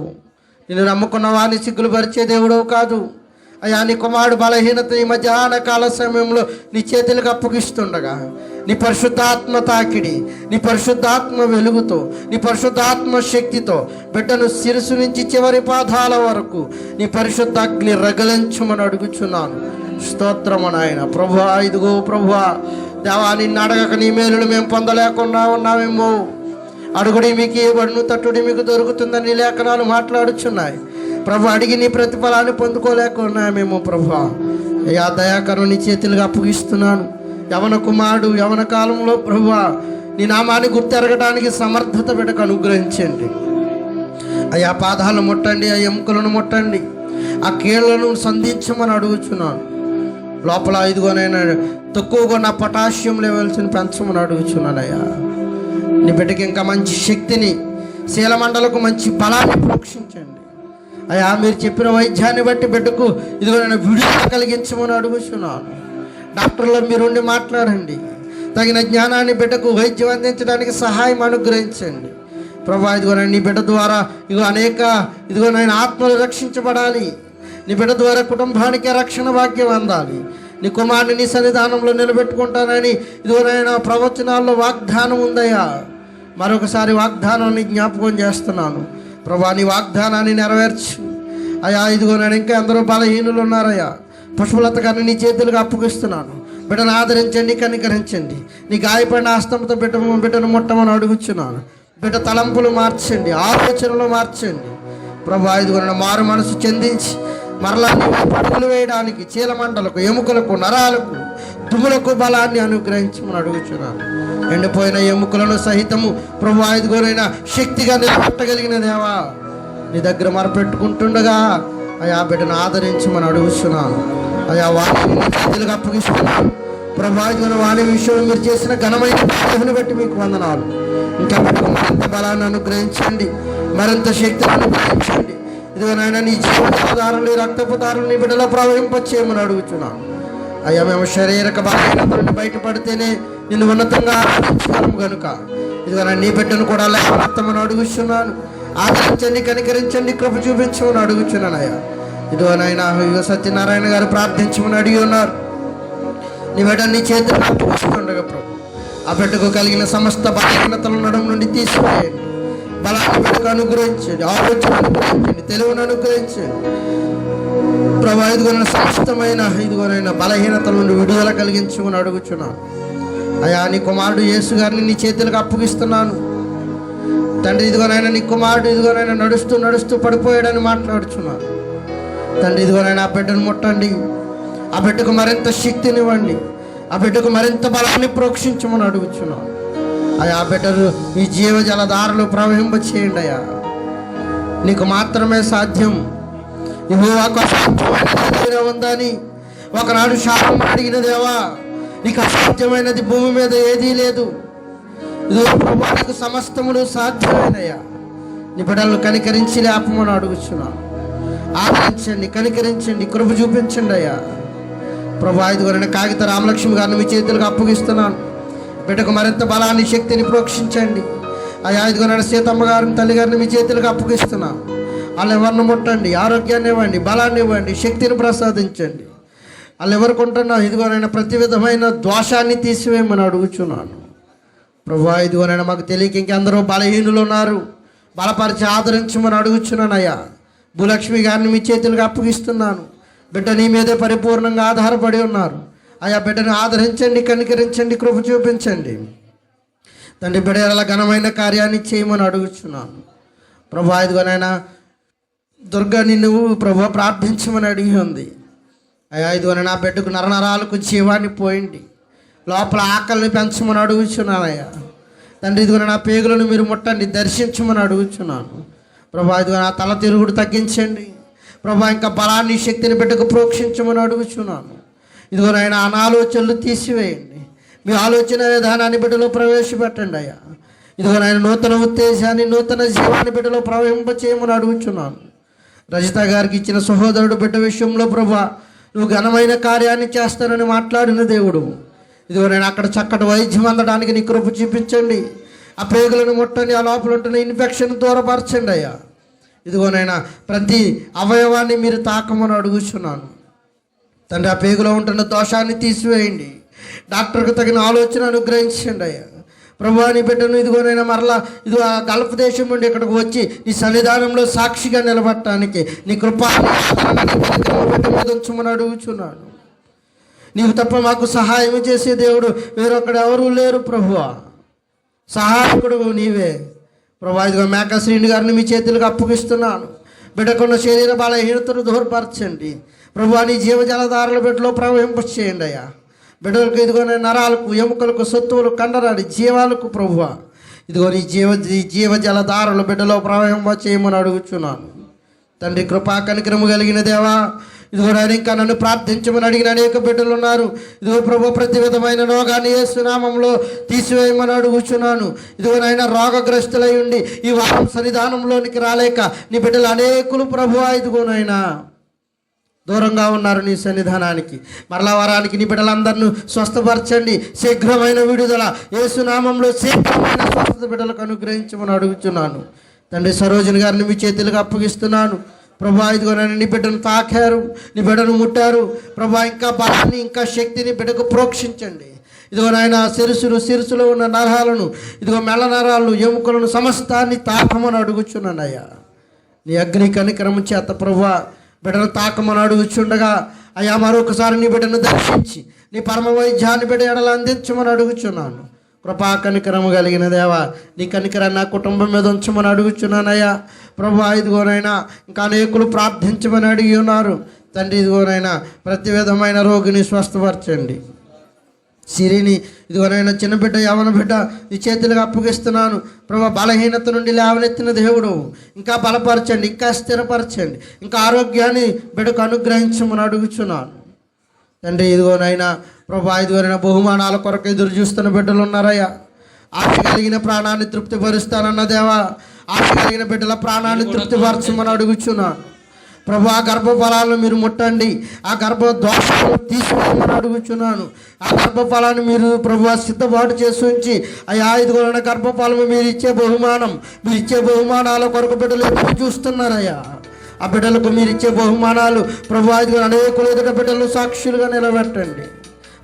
నిన్ను నమ్ముకున్న వారిని సిగ్గులు పరిచే దేవుడు కాదు అయ్యా. నీ కుమారుడు బలహీనత ఈ మధ్యాహ్న కాల సమయంలో నీ చేతులకు అప్పగిస్తుండగా నీ పరిశుద్ధాత్మ తాకిడి, నీ పరిశుద్ధాత్మ వెలుగుతో, నీ పరిశుద్ధాత్మ శక్తితో బిడ్డను శిరస్సు నుంచి చివరి పాదాల వరకు నీ పరిశుద్ధాగ్ని రగలించమని అడుగుచున్నాను. స్తోత్రము నాయన ప్రభువా. ఇదిగో ప్రభువా దేవా, నిన్ను అడగక నీ మేలును మేము పొందలేకుండా ఉన్నామేమో. అడుగుడి మీకు ఇవ్వబడును, తట్టుడి మీకు దొరుకుతుందని లేఖనాలు మాట్లాడుచున్నాయి ప్రభు. అడిగి నీ ప్రతిఫలాన్ని పొందుకోలేకున్నామేమో ప్రభు. అయ్యా దయాకరం నీ చేతులుగా అప్పగిస్తున్నాను. యవన కుమారుడు యవన కాలంలో ప్రభు నీ నామాన్ని గుర్తెరగడానికి సమర్థత బిడ్డకు అనుగ్రహించండి అయ్యా. పాదాలను ముట్టండి, ఆ ఎముకలను ముట్టండి, ఆ కీళ్లను సంధించమని అడుగుచున్నాను. లోపల ఇదిగోనైనా తక్కువగా నా పొటాషియం లెవెల్స్ని పెంచమని అడుగుచున్నానయ్యా. నీ బిడ్డకి ఇంకా మంచి శక్తిని, శీలమండలకు మంచి బలాన్ని ప్రోక్షించండి అయ్యా. మీరు చెప్పిన వైద్యాన్ని బట్టి బిడ్డకు ఇదిగోనైనా విడుదల కలిగించమని అడుగుచున్నాను. డాక్టర్లో మీరుండి మాట్లాడండి. తగిన జ్ఞానాన్ని బిడ్డకు వైద్యం అందించడానికి సహాయం అనుగ్రహించండి ప్రభా. ఇదిగోనైనా నీ బిడ్డ ద్వారా ఇదిగోనైనా ఆత్మలు రక్షించబడాలి. నీ బిడ్డ ద్వారా కుటుంబానికి రక్షణ భాగ్యం అందాలి. నీ కుమారుని నీ సన్నిధానంలో నిలబెట్టుకుంటానని ఇదిగోనైనా ప్రవచనాల్లో వాగ్దానం ఉందయ్యా. మరొకసారి వాగ్దానాన్ని జ్ఞాపకం చేస్తున్నాను ప్రభా. నీ వాగ్దానాన్ని నెరవేర్చు అయ్యా ఇదిగో నేను ఇంకా ఎందరో బలహీనులు ఉన్నారయ్యా. పుష్పలత గారిని నీ చేతులకు అప్పగిస్తున్నాను. బిడ్డను ఆదరించండి, కనికరించండి. నీ గాయపడిన హస్తంతో బిడ్డను ముట్టమని అడుగుచున్నాను. బిడ్డ తలంపులు మార్చండి, ఆలోచనలు మార్చండి ప్రభా. ఇదిగో మారు మనసు చెందించి మరలా పరుగులు వేయడానికి చీలమంటలకు, ఎముకలకు, నరాలకు, తుములకు బలాన్ని అనుగ్రహించమని అడుగుచున్నాను. ఎండిపోయిన ఎముకలను సహితము ప్రభు ఇదిగోనైనా శక్తిగా నిలబెట్టగలిగిన దేవా, నీ దగ్గర మరపెట్టుకుంటుండగా అయా బిడ్డను ఆదరించమని అడుగుతున్నాను. అయా వాణి చేతులకు అప్పగిస్తున్నాను ప్రభా. ఇదిగో వాణి విషయంలో మీరు చేసిన ఘనమైన ప్రార్థనను బట్టి మీకు వందనాలు. ఇంకా మరింత బలాన్ని అనుగ్రహించండి, మరింత శక్తిని అనుగ్రహించండి. ఇదిగో నాయన నీ జీవనాధారాన్ని, రక్తపు దారులు నీ బిడ్డలో ప్రవహింపచేయమని అడుగుతున్నాను. అయ్యా మేము శారీరక బలహీనత నుండి బయటపడితేనే నిన్ను ఉన్నతంగా ఆరాధించగలము కనుక ఇదిగో నీ బిడ్డను కూడా లేవనెత్తమని అడుగుతున్నాను. ఆదరించండి, కనికరించండి, కృప చూపించమని అడుగుతున్నాను. అయ్యా ఇదిగో నాయన సత్యనారాయణ గారు ప్రార్థించమని అడిగి ఉన్నారు. నీ బిడ్డ నీ చేతులు అప్పగిస్తుండగా ప్రభు ఆ బిడ్డకు కలిగిన సమస్త బలహీనతలు నడుము నుండి తీసివేయండి. బలాన్ని బిడ్డకు అనుగ్రహించండి, ఆలోచన అనుగ్రహించండి, తెలివిని అనుగ్రహించండి ప్రభా. ఇదిగోనైనా సమస్తమైన ఇదిగోనైనా బలహీనతల నుండి విడుదల కలిగించమని అడుగుచున్నాను. అయా నీ కుమారుడు యేసు గారిని నీ చేతులకు అప్పగిస్తున్నాను తండ్రి. ఇదిగోనైనా నీ కుమారుడు ఇదిగోనైనా నడుస్తూ నడుస్తూ పడిపోయాడని మాట్లాడుచున్నాను తండ్రి. ఇదిగోనైనా ఆ బిడ్డను ముట్టండి, ఆ బిడ్డకు మరింత శక్తినివ్వండి, ఆ బిడ్డకు మరింత బలాన్ని ప్రోక్షించమని అడుగుచున్నాను. అయా ఆ బిడ్డను మీ జీవజలధారలు ప్రవహింప చేయండి. అయ్యా నీకు మాత్రమే సాధ్యం. యెహోవాకు అసాధ్యమైనది ఉందని ఒకనాడు శాపం అడిగిన దేవా, నీకు అసాధ్యమైనది భూమి మీద ఏదీ లేదు. ఇది ప్రభువుకు సమస్తములు సాధ్యమైనయ్యా. నీ బిడ్డలను కనికరించి లేపమని అడుగుచున్నాను. ఆదరించండి, కనికరించండి, కృప చూపించండి అయ్యా ప్రభా. ఇదిగోనైనా కాగిత రామలక్ష్మి గారిని మీ చేతులకు అప్పగిస్తున్నాను. బిడ్డకు మరింత బలాన్ని, శక్తిని ప్రోక్షించండి అయ్యా. ఇదిగోనైనా సీతమ్మ గారిని, తల్లి గారిని మీ చేతులకు అప్పగిస్తున్నాను. వాళ్ళు ఎవరిని ముట్టండి, ఆరోగ్యాన్ని ఇవ్వండి, బలాన్ని ఇవ్వండి, శక్తిని ప్రసాదించండి. వాళ్ళు ఎవరికి ఉంటున్నా ఇదిగోనైనా ప్రతి విధమైన దోషాన్ని తీసివేయమని అడుగుచున్నాను ప్రభా. ఇదిగోనైనా మాకు తెలియక ఇంకెందరో బలహీనులు ఉన్నారు, బలపరిచి ఆదరించమని అడుగుచున్నాను అయ్యా. భూలక్ష్మి గారిని మీ చేతులకు అప్పగిస్తున్నాను. బిడ్డ నీ మీదే పరిపూర్ణంగా ఆధారపడి ఉన్నారు అయ్యా. బిడ్డను ఆదరించండి, కనికరించండి, కృప చూపించండి తండ్రి. బిడ్డ ఎలా ఘనమైన కార్యాన్ని చేయమని అడుగుచున్నాను ప్రభా. ఇదిగోనైనా దుర్గా నిన్ను ప్రభు ప్రార్థించమని అడిగి ఉంది అయ్యా. ఇదిగోనైనా నా బిడ్డకు నరనరాలకు జీవాన్ని పోయండి, లోపల ఆకలిని పెంచమని అడుగుచున్నానయ్యా తండ్రి. ఇదిగో నా పేగులను మీరు ముట్టండి, దర్శించమని అడుగుచున్నాను ప్రభా. ఇదిగో నా తల తిరుగుడు తగ్గించండి ప్రభా. ఇంకా బలాన్ని, శక్తిని బిడ్డకు ప్రోక్షించమని అడుగుచున్నాను. ఇదిగోనైనా అనాలోచనలు తీసివేయండి, మీ ఆలోచన విధానాన్ని బిడ్డలో ప్రవేశపెట్టండి అయ్యా. ఇదిగోనైనా నూతన ఉత్తేజాన్ని, నూతన జీవాన్ని బిడ్డలో ప్రవహింపచేయమని అడుగుచున్నాను. రజిత గారికి ఇచ్చిన సహోదరుడు బిడ్డ విషయంలో ప్రభా నువ్వు ఘనమైన కార్యాన్ని చేస్తానని మాట్లాడిన దేవుడు. ఇదిగో నేను అక్కడ చక్కటి వైద్యం అందడానికి నీ కృప చూపించండి. ఆ పేగులను ముట్టండి, ఆ లోపల ఉంటున్న ఇన్ఫెక్షన్ దూరపరచండి అయ్యా. ఇదిగోనైనా ప్రతి అవయవాన్ని మీరు తాకమని అడుగుచున్నాను తండ్రి. ఆ పేగులో ఉంటున్న దోషాన్ని తీసివేయండి, డాక్టర్కు తగిన ఆలోచన అనుగ్రహించండి అయ్యా ప్రభు. నీ బిడ్డను ఇదిగోనైనా మరలా ఇది ఆ గల్ఫ్ దేశం నుండి ఇక్కడికి వచ్చి నీ సన్నిధానంలో సాక్షిగా నిలబడటానికి నీ కృపా బిడ్డ మీద ఉంచమని అడుగుచున్నాను. నీవు తప్ప మాకు సహాయం చేసే దేవుడు వేరొక్కడ ఎవరూ లేరు ప్రభువా. సహాయకుడు నీవే ప్రభా. ఇదిగో మేక శ్రీని గారిని మీ చేతులకు అప్పగిస్తున్నాను. బిడ్డకున్న శరీర బలహీనతను దూరపరచండి ప్రభు. నీ జీవజలధారల బిడ్డలో ప్రవహింపచేయండి అయ్యా. బిడ్డలకు ఇదిగోనే నరాలకు, ఎముకలకు, సత్తువులు, కండరాలు, జీవాలకు ప్రభువా ఇదిగో నీ జీవజలధారలు బిడ్డలో ప్రవహింప చేయమని అడుగుచున్నాను తండ్రి. కృపా కనికరము కలిగిన దేవా, ఇదిగో ఆయన ఇంకా నన్ను ప్రార్థించమని అడిగిన అనేక బిడ్డలు ఉన్నారు. ఇదిగో ప్రభు ప్రతి విధమైన రోగాన్ని యేసు నామములో తీసివేయమని అడుగుచున్నాను. ఇదిగో నాయన రోగగ్రస్తులై ఉండి ఈ వారం సన్నిధానంలోనికి రాలేక నీ బిడ్డలు అనేకులు ప్రభువా ఇదిగోనైనా దూరంగా ఉన్నారు నీ సన్నిధానానికి. మరలా వారానికి నీ బిడ్డలందరినీ స్వస్థపరచండి. శీఘ్రమైన విడుదల యేసు నామంలో శీఘ్రమైన స్వస్థత బిడ్డలకు అనుగ్రహించమని అడుగుచున్నాను తండ్రి. సరోజిని గారిని మీ చేతులకు అప్పగిస్తున్నాను ప్రభా. ఇదిగో నన్ను నీ బిడ్డను తాకారు, నీ బిడ్డను ముట్టారు ప్రభా. ఇంకా బలాన్ని, ఇంకా శక్తిని బిడ్డకు ప్రోక్షించండి. ఇదిగో నాయన శిరసులో ఉన్న నరాలను, ఇదిగో మెల్ల నరాలను, ఎముకలను సమస్తాన్ని తాకమని అడుగుచున్నాను అయ్యా. నీ అగ్ని కనికరము చేత ప్రభువా బిడ్డను తాకమని అడుగుచుండగా అయ్యా మరొకసారి నీ బిడ్డను దర్శించి నీ పరమ వైద్యాన్ని బిడ్డ ఎడల అందించమని అడుగుచున్నాను. కృపా కనికరము కలిగిన దేవా నీ కనికరాన్ని నా కుటుంబం మీద ఉంచమని అడుగుచున్నానయ్యా. ప్రభువా ఇదిగోనైనా ఇంకా అనేకులు ప్రార్థించమని అడిగి ఉన్నారు తండ్రి. ఇదిగోనైనా ప్రతి విధమైన రోగిని స్వస్థపరచండి. సిరిని ఇదిగోనైనా చిన్న బిడ్డ యవన బిడ్డ నీ చేతులుగా అప్పగిస్తున్నాను ప్రభు. బలహీనత నుండి లేవనెత్తిన దేవుడు ఇంకా బలపరచండి, ఇంకా స్థిరపరచండి, ఇంకా ఆరోగ్యాన్ని బిడ్డకు అనుగ్రహించమని అడుగుచున్నాను తండ్రి. ఇదిగోనైనా ప్రభు ఇదిగోనైనా బహుమానాల కొరకు ఎదురు చూస్తున్న బిడ్డలు ఉన్నారయ్యా. ఆశ కలిగిన ప్రాణాన్ని తృప్తిపరుస్తానన్న దేవా, ఆశ కలిగిన బిడ్డల ప్రాణాన్ని తృప్తిపరచమని అడుగుచున్నాను ప్రభు. ఆ గర్భఫలాలను మీరు ముట్టండి, ఆ గర్భ దోషాలను తీసివేయమని అడుగుచున్నాను. ఆ గర్భఫలాన్ని మీరు ప్రభు సిద్ధపాటు చేసి ఉంచి అయ్యా ఇదిగోనైనా గర్భఫలము మీరు ఇచ్చే బహుమానం, మీరు ఇచ్చే బహుమానాల కొరకు బిడ్డలు ఎప్పుడు చూస్తున్నారయ్యా. ఆ బిడ్డలకు మీరు ఇచ్చే బహుమానాలు ప్రభు ఇదిగో అనేకులు ఎదుట బిడ్డలు సాక్షులుగా నిలబెట్టండి.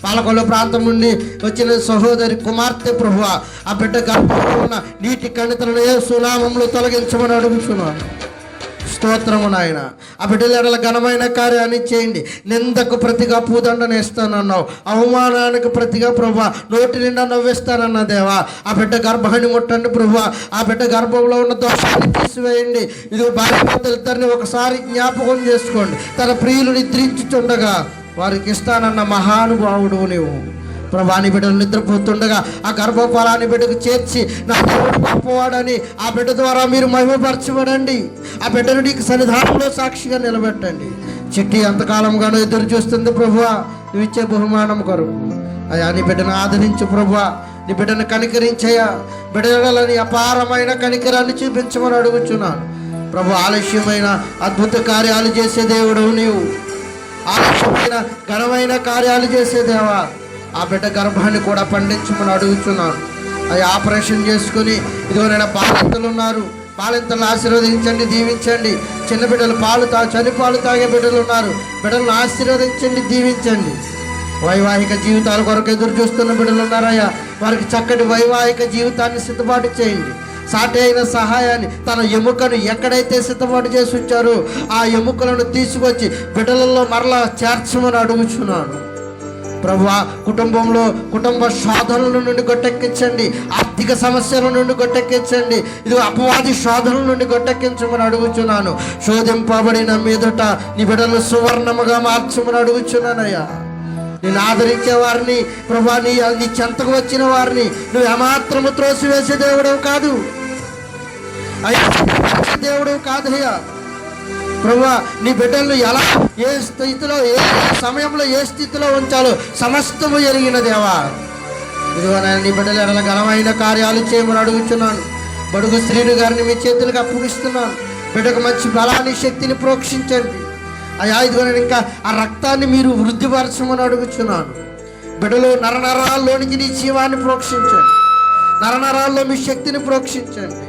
పాలకొల్లు ప్రాంతం నుండి వచ్చిన సహోదరి కుమార్తె ప్రభు ఆ బిడ్డ గర్భంలో ఉన్న నీటి కణితలను యేసు నామములో తొలగించమని అడుగుచున్నాను. స్తోత్రము నాయన. ఆ బిడ్డల ఎడల ఘనమైన కార్యాన్ని చేయండి. నిందకు ప్రతిగా పూదండను ఇస్తానన్నావు, అవమానానికి ప్రతిగా ప్రభు నోటి నిండా నవ్విస్తానన్న దేవా. ఆ బిడ్డ గర్భాన్ని ముట్టండి ప్రభు. ఆ బిడ్డ గర్భంలో ఉన్న దోషాన్ని తీసివేయండి. ఇది భార్యాభర్తలిద్దరిని ఒకసారి జ్ఞాపకం చేసుకోండి. తన ప్రియులు నిద్రించుచుండగా వారికి ఇస్తానన్న మహానుభావుడు నీవు ప్రభా. నీ బిడ్డలు నిద్రపోతుండగా ఆ గర్భఫలాన్ని బిడ్డకు చేర్చి నా దేవుడు గొప్పవాడని ఆ బిడ్డ ద్వారా మీరు మహిమపరచబడండి. ఆ బిడ్డను నీకు సన్నిధానంలో సాక్షిగా నిలబెట్టండి. చిట్టి ఎంతకాలంగానో ఎదురు చూస్తుంది ప్రభువా నువ్వు ఇచ్చే బహుమానం కొరకు. అయ్యా నీ బిడ్డను ఆదరించు ప్రభువా, నీ బిడ్డను కనికరించయ్యా. బిడ్డలని అపారమైన కనికరాన్ని చూపించమని అడుగుచున్నాను ప్రభు. ఆలస్యమైన అద్భుత కార్యాలు చేసే దేవుడు నీవు, ఆలస్యమైన ఘనమైన కార్యాలు చేసే దేవా. ఆ బిడ్డ గర్భాన్ని కూడా పండించమని అడుగుతున్నాను. అవి ఆపరేషన్ చేసుకుని ఇదిగోనైనా బాలింతలు ఉన్నారు, బాలింతలను ఆశీర్వదించండి, దీవించండి. చిన్న బిడ్డలు చని పాలు తాగే బిడ్డలు ఉన్నారు, బిడ్డలను ఆశీర్వదించండి, దీవించండి. వైవాహిక జీవితాల కొరకు ఎదురు చూస్తున్న బిడ్డలు ఉన్నారయ్యా, వారికి చక్కటి వైవాహిక జీవితాన్ని సిద్ధపాటు చేయండి. సాటి అయిన సహాయాన్ని తన ఎముకను ఎక్కడైతే సిద్ధపాటు చేసి ఉంచారో ఆ ఎముకలను తీసుకొచ్చి బిడ్డలలో మరలా చేర్చమని అడుగుచున్నాను ప్రభువా. కుటుంబంలో కుటుంబ శోధనల నుండి గొట్టెక్కించండి, ఆర్థిక సమస్యల నుండి గొట్టెక్కించండి, ఇది అపవాది శోధనల నుండి గొట్టెక్కించమని అడుగుచున్నాను. శోధింపబడిన మీదట నీ బిడ్డలు సువర్ణముగా మార్చమని అడుగుచున్నానయ్యా. నేను ఆదరించే వారిని ప్రభువా, నీ చెంతకు వచ్చిన వారిని నువ్వు ఏమాత్రము త్రోసివేసే దేవుడవు కాదు, దేవుడవు కాదయ్యా ప్రభువా. నీ బిడ్డలను ఎలా ఏ స్థితిలో ఏ సమయంలో ఏ స్థితిలో ఉంచాలో సమస్తము ఎరిగిన దేవా. ఇదిగో నీ బిడ్డలు ఎడల ఘనమైన కార్యాలు చేయమని అడుగుతున్నాను. బడుగు శ్రీను గారిని మీ చేతులకు అప్పగిస్తున్నాను. బిడ్డకు మంచి బలాన్ని శక్తిని ప్రోక్షించండి అయ్యా. ఇదిగో ఇంకా ఆ రక్తాన్ని మీరు వృద్ధిపరచమని అడుగుతున్నాను. బిడ్డలు నరనరాల్లోనికి నీ జీవాన్ని ప్రోక్షించండి, నరనరాల్లో మీ శక్తిని ప్రోక్షించండి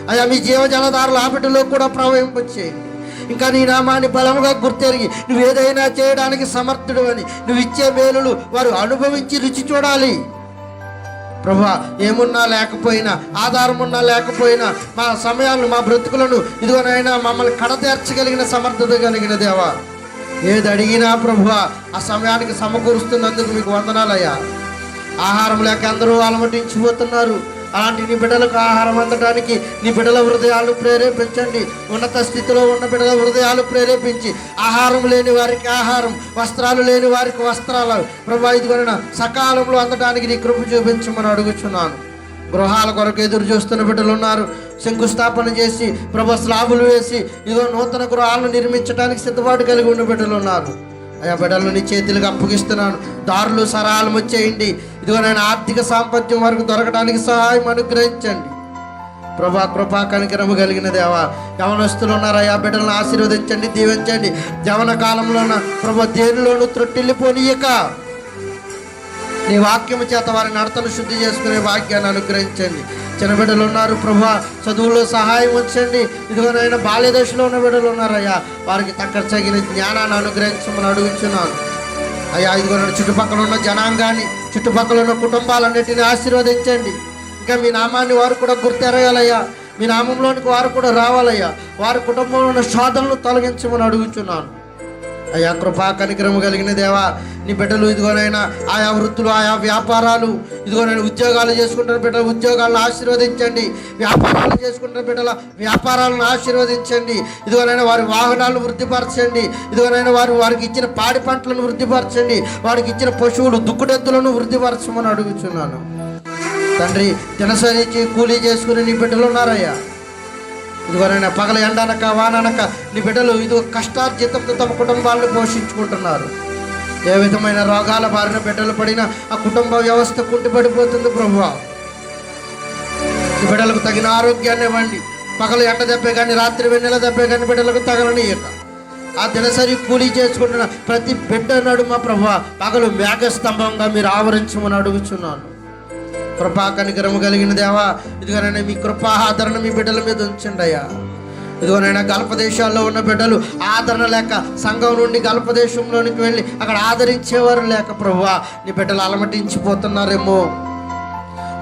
అయ్యా. మీ జీవజలధారలు ఆ బిడ్డలో కూడా ప్రవహింపచేయండి. ఇంకా నీ నామాన్ని బలముగా గుర్తెరిగి నువ్వు ఏదైనా చేయడానికి సమర్థుడు అని నువ్వు ఇచ్చే మేలులు వారు అనుభవించి రుచి చూడాలి ప్రభువా. ఏమున్నా లేకపోయినా, ఆధారం ఉన్నా లేకపోయినా మా సమయాలను మా బ్రతుకులను ఇదిగోనైనా మమ్మల్ని కడతీర్చగలిగిన సమర్థత కలిగిన దేవా. ఏది అడిగినా ప్రభువా ఆ సమయానికి సమకూరుస్తున్నందుకు మీకు వందనాలయ్యా. ఆహారం లేక అందరూ అలమటించిపోతున్నారు. అలాంటి నీ బిడ్డలకు ఆహారం అందడానికి నీ బిడ్డల హృదయాలు ప్రేరేపించండి. ఉన్నత స్థితిలో ఉన్న బిడ్డల హృదయాలు ప్రేరేపించి ఆహారం లేని వారికి ఆహారం, వస్త్రాలు లేని వారికి వస్త్రాలు ప్రభా ఇదిగోన సకాలంలో అందడానికి నీ కృప చూపించమని అడుగుచున్నాను. గృహాల కొరకు ఎదురు చూస్తున్న బిడ్డలు ఉన్నారు. శంకుస్థాపన చేసి ప్రభా స్లాబులు వేసి ఇదిగో నూతన గృహాలను నిర్మించడానికి సిద్ధపాటు కలిగి ఉన్న బిడ్డలు ఉన్నారు అయ్యా. బిడ్డలు నీ చేతులకు అప్పగిస్తున్నాను. దారులు సరాలు వచ్చేయండి. ఇదిగో నేను ఆర్థిక సాంపత్యం వరకు దొరకడానికి సహాయం అనుగ్రహించండి ప్రభా. కృపా కనికరము కలిగిన దేవా. యవనస్తులు ఉన్నారయ్యా, బిడ్డలను ఆశీర్వదించండి, దీవించండి. యవన కాలంలోన ప్రభా దేనిలోనూ త్రొట్టిల్లిపోనీయక నీ వాక్యము చేత వారి నడతను శుద్ధి చేసుకునే వాక్యాన్ని అనుగ్రహించండి. చిన్న బిడ్డలు ఉన్నారు ప్రభా, చదువులో సహాయం ఉంచండి. ఇదిగోనైనా బాల్య దశలో ఉన్న బిడ్డలు ఉన్నారయ్యా, వారికి తగిన జ్ఞానాన్ని అనుగ్రహించమని అడుగుచున్నాను అయ్యా. ఇదిగోనైనా చుట్టుపక్కల ఉన్న జనాంగాన్ని, చుట్టుపక్కల ఉన్న కుటుంబాలన్నిటిని ఆశీర్వదించండి. ఇంకా మీ నామాన్ని వారు కూడా గుర్తెరగాలయ్యా. మీ నామంలోనికి వారు కూడా రావాలయ్యా. వారి కుటుంబంలో ఉన్న శోధనలు తొలగించమని అడుగుచున్నాను అయ్యా. కృపా కనికరము కలిగిన దేవా, నీ బిడ్డలు ఇదిగోనైనా ఆయా వృత్తులు, ఆయా వ్యాపారాలు, ఇదిగోనైనా ఉద్యోగాలు చేసుకుంటున్న బిడ్డలు ఉద్యోగాలను ఆశీర్వదించండి. వ్యాపారాలు చేసుకుంటున్న బిడ్డల వ్యాపారాలను ఆశీర్వదించండి. ఇదిగోనైనా వారి వాహనాలను వృద్ధిపరచండి. ఇదిగోనైనా వారికి ఇచ్చిన పాడి పంటలను వృద్ధిపరచండి. వారికి ఇచ్చిన పశువులు దుక్కుడెద్దులను వృద్ధిపరచమని అడుగుచున్నాను తండ్రి. దినసరించి కూలీ చేసుకుని నీ బిడ్డలు ఉన్నారయ్యా. ఇదిగోనైనా పగల ఎండనక వాననక నీ బిడ్డలు ఇదిగో కష్టార్జితంతో తమ కుటుంబాలను పోషించుకుంటున్నారు. ఏ విధమైన రోగాల బారిన బిడ్డలు పడినా ఆ కుటుంబ వ్యవస్థ కుంటిపడిపోతుంది ప్రభువా. ఈ బిడ్డలకు తగిన ఆరోగ్యాన్ని ఇవ్వండి. పగలు ఎండ దెబ్బే కానీ రాత్రి వెన్నెల దెబ్బే కానీ బిడ్డలకు తగలనీయక. ఆ దినసరి కూలీ చేసుకుంటున్న ప్రతి బిడ్డ నడుమ ప్రభువా పగలు మేఘస్తంభంగా మీరు ఆవరించమని అడుగుచున్నాను. కృపా కనికరము కలిగిన దేవా, ఇదిగోనైనా మీ కృపా ఆదరణ మీ బిడ్డల మీద ఉంచండి అయ్యా. ఇదిగోనైనా గల్ఫ్ దేశాల్లో ఉన్న బిడ్డలు ఆదరణ లేక సంఘం నుండి గల్ఫ్ దేశంలోనికి వెళ్ళి అక్కడ ఆదరించేవారు లేక ప్రభువా నీ బిడ్డలు అలమటించిపోతున్నారేమో.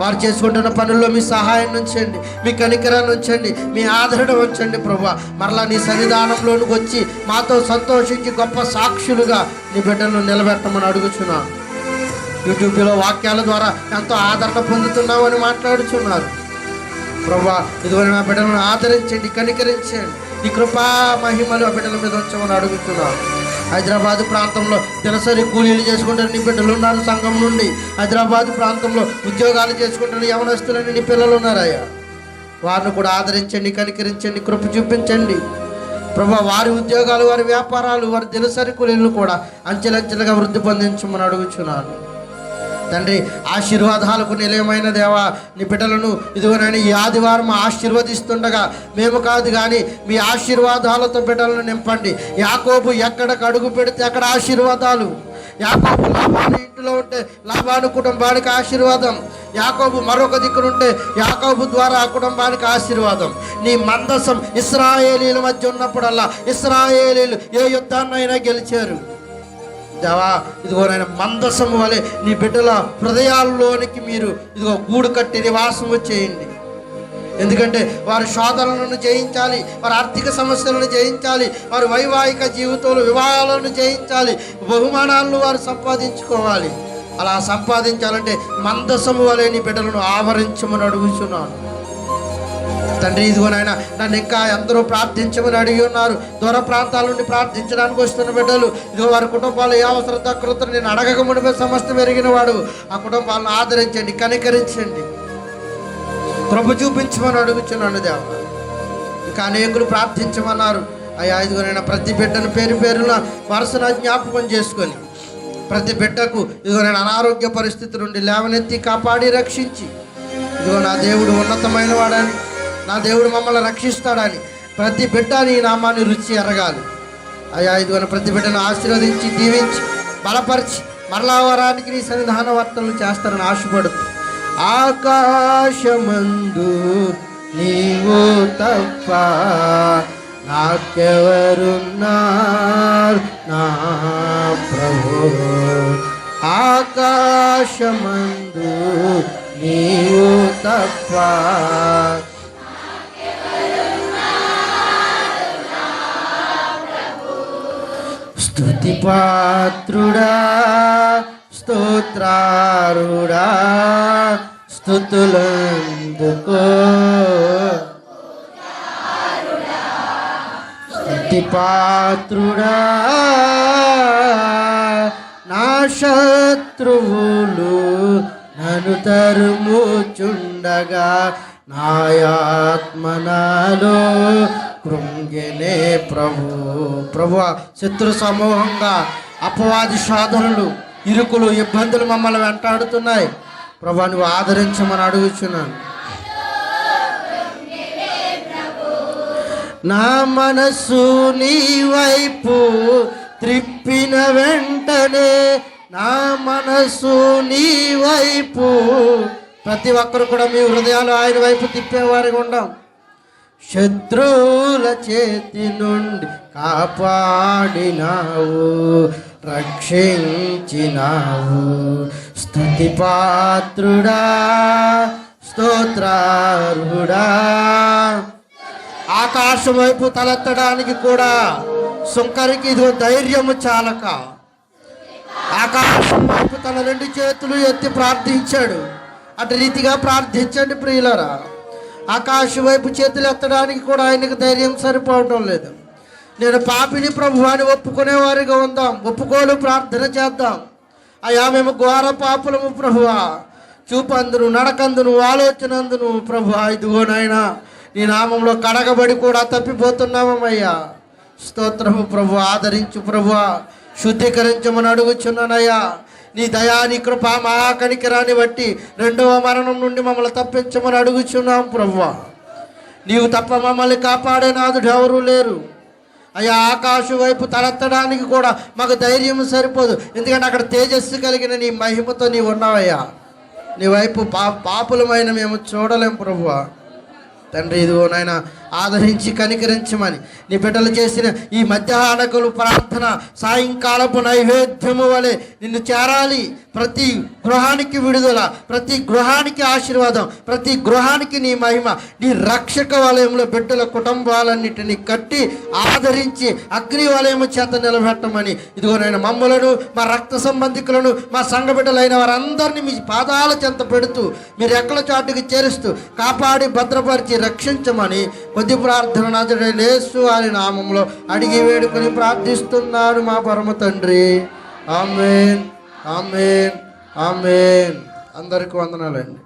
వారు చేసుకుంటున్న పనుల్లో మీ సహాయం ఉంచండి, మీ కనికరాన్ని ఉంచండి, మీ ఆదరణ ఉంచండి ప్రభువా. మరలా నీ సన్నిధానంలోనికి వచ్చి మాతో సంతోషించి గొప్ప సాక్షులుగా నీ బిడ్డలను నిలబెట్టమని అడుగుచున్నాను. యూట్యూబ్లో వాక్యాల ద్వారా ఎంతో ఆదరణ పొందుతున్నావు అని మాట్లాడుచున్నారు ప్రభువా. ఇదిగోని మా బిడ్డలను ఆదరించండి, కనికరించండి. ఈ కృపా మహిమలు ఆ బిడ్డల మీద ఉంచమని అడుగుతున్నాను. హైదరాబాద్ ప్రాంతంలో దినసరి కూలీలు చేసుకుంటున్న నీ బిడ్డలు ఉన్నారు. సంఘం నుండి హైదరాబాద్ ప్రాంతంలో ఉద్యోగాలు చేసుకుంటున్న యవనస్తులని నీ పిల్లలు ఉన్నారయ్యా. వారిని కూడా ఆదరించండి, కనికరించండి, కృప చూపించండి ప్రభువా. వారి ఉద్యోగాలు, వారి వ్యాపారాలు, వారి దినసరి కూలీలు కూడా అంచెలంచెలుగా వృద్ధి పొందించమని అడుగుచున్నాను తండ్రి. ఆశీర్వాదాలకు నిలయమైన దేవా, నీ బిడ్డలను ఇదిగోనైనా ఈ ఆదివారం ఆశీర్వదిస్తుండగా మేము కాదు కానీ మీ ఆశీర్వాదాలతో బిడ్డలను నింపండి. యాకోబు ఎక్కడికి అడుగు పెడితే అక్కడ ఆశీర్వాదాలు. యాకోబు లాభాను ఇంటిలో ఉంటే లాభాను కుటుంబానికి ఆశీర్వాదం. యాకోబు మరొక దిక్కునుంటే యాకోబు ద్వారా ఆ కుటుంబానికి ఆశీర్వాదం. నీ మందసం ఇశ్రాయేలీల మధ్య ఉన్నప్పుడల్లా ఇశ్రాయేలీలు ఏ యుద్ధాన్నైనా గెలిచారు దేవా. ఇదిగోనైనా మందసము వలె నీ బిడ్డల హృదయాల్లోనికి మీరు ఇదిగో గూడు కట్టి నివాసము చేయండి. ఎందుకంటే వారి శోధనలను జయించాలి, వారి ఆర్థిక సమస్యలను జయించాలి, వారి వైవాహిక జీవితంలో వివాహాలను జయించాలి, బహుమానాలను వారు సంపాదించుకోవాలి. అలా సంపాదించాలంటే మందసము వలె నీ బిడ్డలను ఆవరించమని అడుగుతున్నాను తండ్రి. ఇదిగోనైనా నన్ను ఇంకా ఎందరో ప్రార్థించమని అడిగి ఉన్నారు. దూర ప్రాంతాల నుండి ప్రార్థించడానికి వస్తున్న బిడ్డలు ఇదిగో వారి కుటుంబాలు ఏ అవసరత కృత నేను అడగక మునిపే సమస్తం ఎరిగిన వాడు. ఆ కుటుంబాలను ఆదరించండి, కనికరించండి, కృప చూపించమని అడుగుచున్నాను దేవ. ఇంకా అనేకులు ప్రార్థించమన్నారు అయ్యా. ఇదిగోనైనా ప్రతి బిడ్డను పేరు పేరున వరుసన జ్ఞాపకం చేసుకొని ప్రతి బిడ్డకు ఇదిగోనైనా అనారోగ్య పరిస్థితి నుండి లేవనెత్తి కాపాడి రక్షించి ఇదిగో నా దేవుడు ఉన్నతమైన వాడని, నా దేవుడు మమ్మల్ని రక్షిస్తాడని ప్రతి బిడ్డ నీ నామాన్ని రుచి ఎరగాలి అయ్యా. ఇదిగోన ప్రతి బిడ్డను ఆశీర్వదించి దీవించి బలపరిచి మరలా వరానికి నీ సన్నిధాన వర్తనలు చేస్తారని ఆశపడుతూ ఆకాశమందు నీవు తప్ప నాకెవరున్నారు నా ప్రభు. ఆకాశమందు నీవు తప్ప స్తుతి పాత్రుడా, స్తోత్రారుడా, స్తుతులందుకో. స్తుతి పాత్రుడా, నా శత్రువులు నన్ను తరుముచుండగా నాయాత్మనాలో కృంగినే ప్రభు. ప్రభువా, శత్రు సమూహంగా అపవాది శోధనలు, ఇరుకులు, ఇబ్బందులు మమ్మల్ని వెంటాడుతున్నాయి ప్రభువా. నువ్వు ఆదరించమని అడుగుచున్నాను. నా మనసు నీ వైపు త్రిప్పిన వెంటనే, నా మనసు నీ వైపు. ప్రతి ఒక్కరు కూడా మీ హృదయాలు ఆయన వైపు తిప్పేవారిగా ఉండం. శత్రువుల చేతి నుండి కాపాడినావు, రక్షించినావు. స్తుతి పాత్రుడా, స్తోత్రార్హుడా. ఆకాశం వైపు తలెత్తడానికి కూడా సుంకరికి ఇదిగో ధైర్యము చాలక ఆకాశం వైపు తన 2 చేతులు ఎత్తి ప్రార్థించాడు. అటు రీతిగా ప్రార్థించండి ప్రియులరా. ఆకాశం వైపు చేతులు ఎత్తడానికి కూడా ఆయనకు ధైర్యం సరిపోవటం లేదు. నేను పాపిని ప్రభువా అని ఒప్పుకునేవారిగా ఉందాం. ఒప్పుకోలు ప్రార్థన చేద్దాం. అయ్యా మేము ఘోర పాపులము ప్రభువా, చూపందును, నడకందును, ఆలోచనందును ప్రభువా, ఇదిగోనైనా నీ నామంలో కడగబడి కూడా తప్పిపోతున్నామయ్యా. స్తోత్రము ప్రభు. ఆదరించు ప్రభువా, శుద్ధీకరించమని అడుగుచున్నానయ్యా. నీ దయా నీ కృప మహాకనికరాన్ని బట్టి 2వ మరణం నుండి మమ్మల్ని తప్పించమని అడుగుచున్నాం ప్రభువా. నీవు తప్ప మమ్మల్ని కాపాడే నాదుడు ఎవరూ లేరు అయ్యా. ఆకాశం వైపు తలెత్తడానికి కూడా మాకు ధైర్యం సరిపోదు. ఎందుకంటే అక్కడ తేజస్సు కలిగిన నీ మహిమతో నీవు ఉన్నావయ్యా. నీ వైపు పాపులమైన మేము చూడలేం ప్రభువా. తండ్రి ఇదిగో నాయన ఆదరించి కనికరించమని నీ బిడ్డలు చేసిన ఈ మధ్యాహ్నకులు ప్రార్థన సాయంకాలపు నైవేద్యము వలె నిన్ను చేరాలి. ప్రతి గృహానికి విడుదల, ప్రతి గృహానికి ఆశీర్వాదం, ప్రతి గృహానికి నీ మహిమ, నీ రక్షక వలయంలో బిడ్డల కుటుంబాలన్నిటినీ కట్టి ఆదరించి అగ్ని వలయము చేత నిలబెట్టమని ఇదిగో నాయన మమ్మలను, మా రక్త సంబంధికులను, మా సంఘ బిడ్డలైన వారందరినీ మీ పాదాల చెంత పెడుతూ మీరు ఎక్కల చాటుకు చేరుస్తూ కాపాడి భద్రపరిచి రక్షించమని కొద్ది ప్రార్థన నాథుడైన యేసు వారి నామంలో అడిగి వేడుకొని ప్రార్థిస్తున్నారు మా పరమ తండ్రి. ఆమేన్, ఆమేన్, ఆమేన్. అందరికీ వందనాలండి.